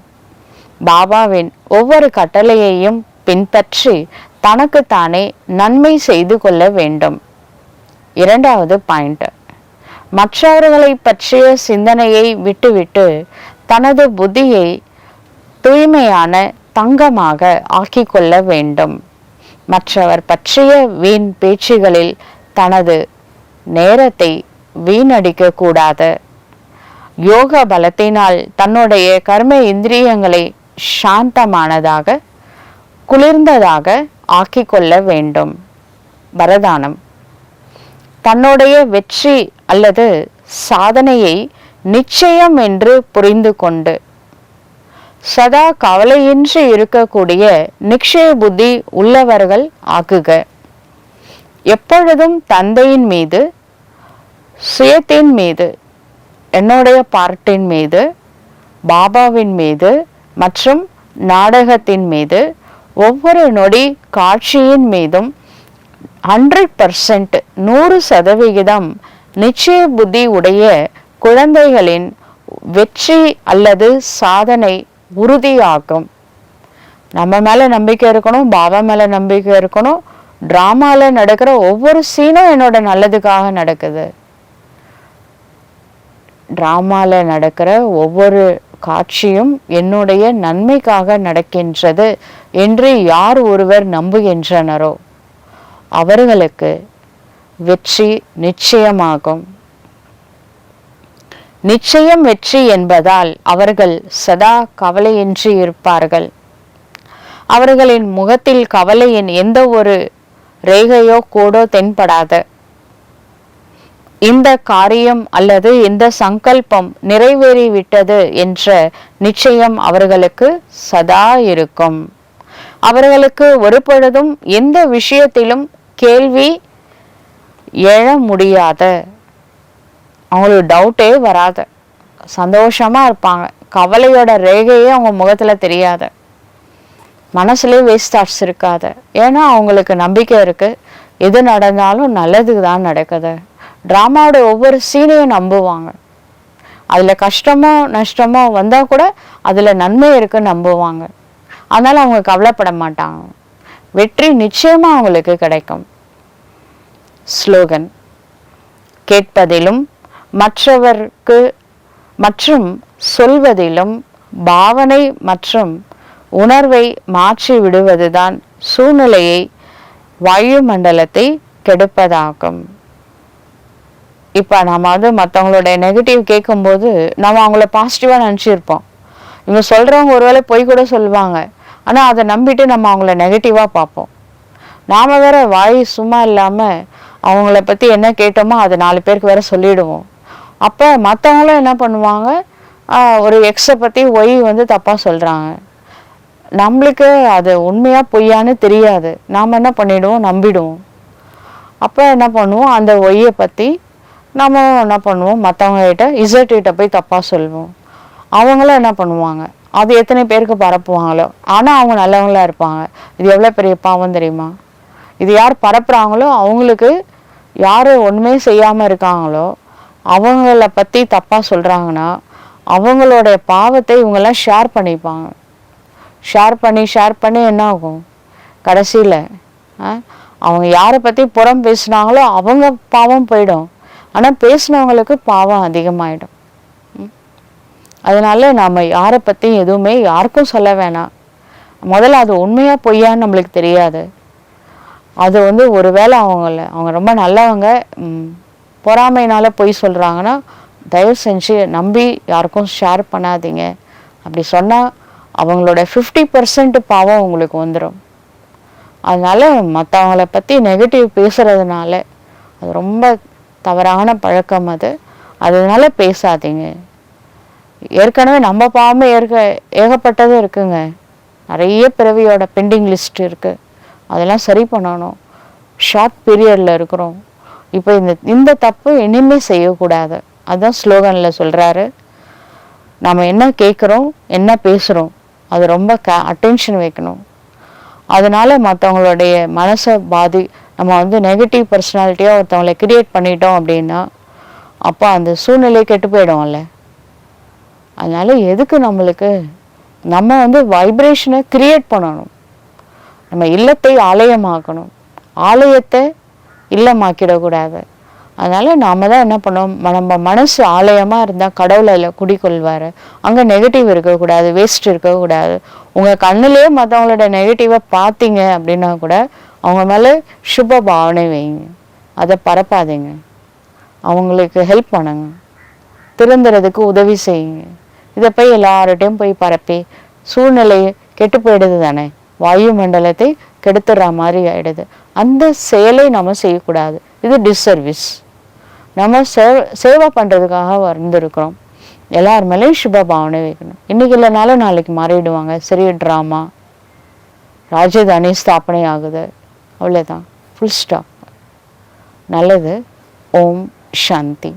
பாபாவின் ஒவ்வொரு கட்டளையையும் பின்பற்றி தனக்குத்தானே நன்மை செய்து கொள்ள வேண்டும். இரண்டாவது பாயிண்ட், மற்றவர்களை பற்றிய சிந்தனையை விட்டுவிட்டு தனது புத்தியை தூய்மையான தங்கமாக ஆக்கிக் கொள்ள வேண்டும். மற்றவர் பற்றிய வீண் பேச்சுகளில் தனது நேரத்தை வீணடிக்க கூடாது. யோக பலத்தினால் தன்னுடைய கர்ம இந்திரியங்களை சாந்தமானதாக குளிர்ந்ததாக ஆக்கிக்கொள்ள வேண்டும். வரதானம்: தன்னுடைய வெற்றி அல்லது சாதனையை நிச்சயம் என்று புரிந்து கொண்டு சதா கவலையின்றி இருக்கக்கூடிய நிச்சய புத்தி உள்ளவர்கள் ஆகுக. எப்பொழுதும் தந்தையின் மீது, சுயத்தின் மீது, என்னுடைய பார்ட்டின் மீது, பாபாவின் மீது மற்றும் நாடகத்தின் மீது, ஒவ்வொரு நொடி காட்சியின் மீதும் 100% 100% நிச்சய புத்தி உடைய குழந்தைகளின் வெற்றி அல்லது சாதனை உறுதியாகும். நம்ம மேல நம்பிக்கை இருக்கணும், பாபா மேல நம்பிக்கை இருக்கணும். டிராமால நடக்கிற ஒவ்வொரு சீனும் என்னோட நல்லதுக்காக நடக்குது. டிராமால நடக்கிற ஒவ்வொரு காட்சியும் என்னுடைய நன்மைக்காக நடக்கின்றது என்று யார் ஒருவர் நம்புகின்றனரோ அவர்களுக்கு வெற்றி நிச்சயமாகும். நிச்சயம் வெற்றி என்பதால் அவர்கள் சதா கவலையின்றி இருப்பார்கள். அவர்களின் முகத்தில் கவலையின் எந்த ஒரு ரேகையோ கோடோ தென்படாது. இந்த காரியம் அல்லது இந்த சங்கல்பம் நிறைவேறிவிட்டது என்ற நிச்சயம் அவர்களுக்கு சதா இருக்கும். அவர்களுக்கு ஒரு பொழுதும் எந்த விஷயத்திலும் கேள்வி எழ முடியாது. அவங்களுக்கு டவுட்டே வராது. சந்தோஷமா இருப்பாங்க. கவலையோட ரேகையே அவங்க முகத்துல தெரியாது. மனசுலேயே வேஸ்ட் தாட்ஸ் இருக்காது. ஏன்னா அவங்களுக்கு நம்பிக்கை இருக்கு, எது நடந்தாலும் நல்லதுக்கு தான் நடக்குது. டிராமாவோட ஒவ்வொரு சீனையும் நம்புவாங்க. அதுல கஷ்டமோ நஷ்டமோ வந்தா கூட அதுல நன்மை இருக்குன்னு நம்புவாங்க. அதனால அவங்க கவலைப்பட மாட்டாங்க. வெற்றி நிச்சயமா அவங்களுக்கு கிடைக்கும். ஸ்லோகன்: கேட்பதிலும் மற்றவர்க்கு மற்றும் சொல்வதிலும் பாவனை மற்றும் உணர்வை மாற்றி விடுவதுதான் சூழ்நிலையை, வாயுமண்டலத்தை கெடுப்பதாகும். இப்போ நம்ம மற்றவங்களோட நெகட்டிவ் கேட்கும்போது நம்ம அவங்கள பாசிட்டிவாக நினச்சிருப்போம். இவங்க சொல்கிறவங்க ஒருவேளை பொய் கூட சொல்லுவாங்க. ஆனால் அதை நம்பிட்டு நம்ம அவங்கள நெகட்டிவாக பார்ப்போம். நாம் வேற வாய் சும்மா இல்லாமல் அவங்கள பற்றி என்ன கேட்டோமோ அதை 4 பேருக்கு வேற சொல்லிடுவோம். அப்போ மற்றவங்களும் என்ன பண்ணுவாங்க, ஒரு எக்ஸை பற்றி ஒய் தப்பாக சொல்கிறாங்க. நம்மளுக்கு அது உண்மையாக பொய்யான்னு தெரியாது. நாம் என்ன பண்ணிடுவோம், நம்பிடுவோம். அப்போ என்ன பண்ணுவோம், அந்த ஒய்யை பற்றி நம்ம என்ன பண்ணுவோம், மற்றவங்ககிட்ட இசட்டிகிட்ட போய் தப்பாக சொல்லுவோம். அவங்களும் என்ன பண்ணுவாங்க, அது எத்தனை பேருக்கு பரப்புவாங்களோ. ஆனால் அவங்க நல்லவங்களா இருப்பாங்க. இது எவ்வளோ பெரிய பாவம் தெரியுமா? இது யார் பரப்புகிறாங்களோ அவங்களுக்கு, யார் ஒன்றுமே செய்யாமல் இருக்காங்களோ அவங்கள பற்றி தப்பாக சொல்கிறாங்கன்னா அவங்களோட பாவத்தை இவங்கெல்லாம் ஷேர் பண்ணிப்பாங்க. ஷேர் பண்ணி என்ன ஆகும், கடைசியில் அவங்க யாரை பற்றி புறம் பேசுனாங்களோ அவங்க பாவம் போயிடும். ஆனால் பேசினவங்களுக்கு பாவம் அதிகமாயிடும். அதனால நம்ம யாரை பற்றி எதுவுமே யாருக்கும் சொல்ல வேணாம். முதல்ல அது உண்மையாக பொய்யான்னு நம்மளுக்கு தெரியாது. அது ஒருவேளை அவங்க ரொம்ப நல்லவங்க, பொறாமையினால பொய் சொல்கிறாங்கன்னா தயவு செஞ்சு நம்பி யாருக்கும் ஷேர் பண்ணாதீங்க. அப்படி சொன்னால் அவங்களோட 50% பாவம் உங்களுக்கு வந்துடும். அதனால மற்றவங்கள பற்றி நெகட்டிவ் பேசுறதுனால அது ரொம்ப தவறான பழக்கம். அதனால பேசாதீங்க. ஏற்கனவே நம்ம பாவமே ஏகப்பட்டது இருக்குங்க. நிறைய பிறவியோட பெண்டிங் லிஸ்ட் இருக்கு. அதெல்லாம் சரி பண்ணணும். ஷார்ட் பீரியட்ல இருக்கிறோம். இப்போ இந்த தப்பு இனிமே செய்யக்கூடாது. அதுதான் ஸ்லோகன்ல சொல்றாரு. நம்ம என்ன கேட்குறோம், என்ன பேசுகிறோம், அது ரொம்ப அட்டென்ஷன் வைக்கணும். அதனால மற்றவங்களுடைய மனசை நம்ம நெகட்டிவ் பர்சனாலிட்டியாக ஒருத்தவங்களை கிரியேட் பண்ணிட்டோம் அப்படின்னா அப்போ அந்த சூழ்நிலை கெட்டு போயிடும்ல. அதனால எதுக்கு நம்மளுக்கு, நம்ம வைப்ரேஷனை கிரியேட் பண்ணணும். நம்ம இல்லத்தை ஆலயமாக்கணும், ஆலயத்தை இல்லமாக்கிடக்கூடாது. அதனால நாம தான் என்ன பண்ணோம், நம்ம மனசு ஆலயமாக இருந்தால் கடவுளை குடிக்கொள்வார். அங்கே நெகட்டிவ் இருக்கக்கூடாது, வேஸ்ட் இருக்கக்கூடாது. உங்கள் கண்ணிலே மற்றவங்களோட நெகட்டிவை பார்த்தீங்க அப்படின்னா கூட அவங்க மேலே சுப பாவனை வைங்க, அதை பரப்பாதீங்க. அவங்களுக்கு ஹெல்ப் பண்ணுங்க, திருந்துறதுக்கு உதவி செய்யுங்க. இதை போய் எல்லார்ட்டையும் போய் பரப்பி சூழ்நிலை கெட்டு போயிடுது தானே, வாயு மண்டலத்தை கெடுத்துடுற மாதிரி ஆயிடுது. அந்த செயலை நம்ம செய்யக்கூடாது. இது டிஸ்சர்வீஸ். நம்ம சேவை பண்ணுறதுக்காக வந்திருக்கிறோம். எல்லார் மேலேயும் சுப பாவனை வைக்கணும். இன்னைக்கு இல்லைனாலும் நாளைக்கு மாறிடுவாங்க. சரி, ட்ராமா, ராஜதானி ஸ்தாபனை ஆகுது, அவ்வளோதான், ஃபுல் ஸ்டாப். நல்லது. ஓம் சாந்தி.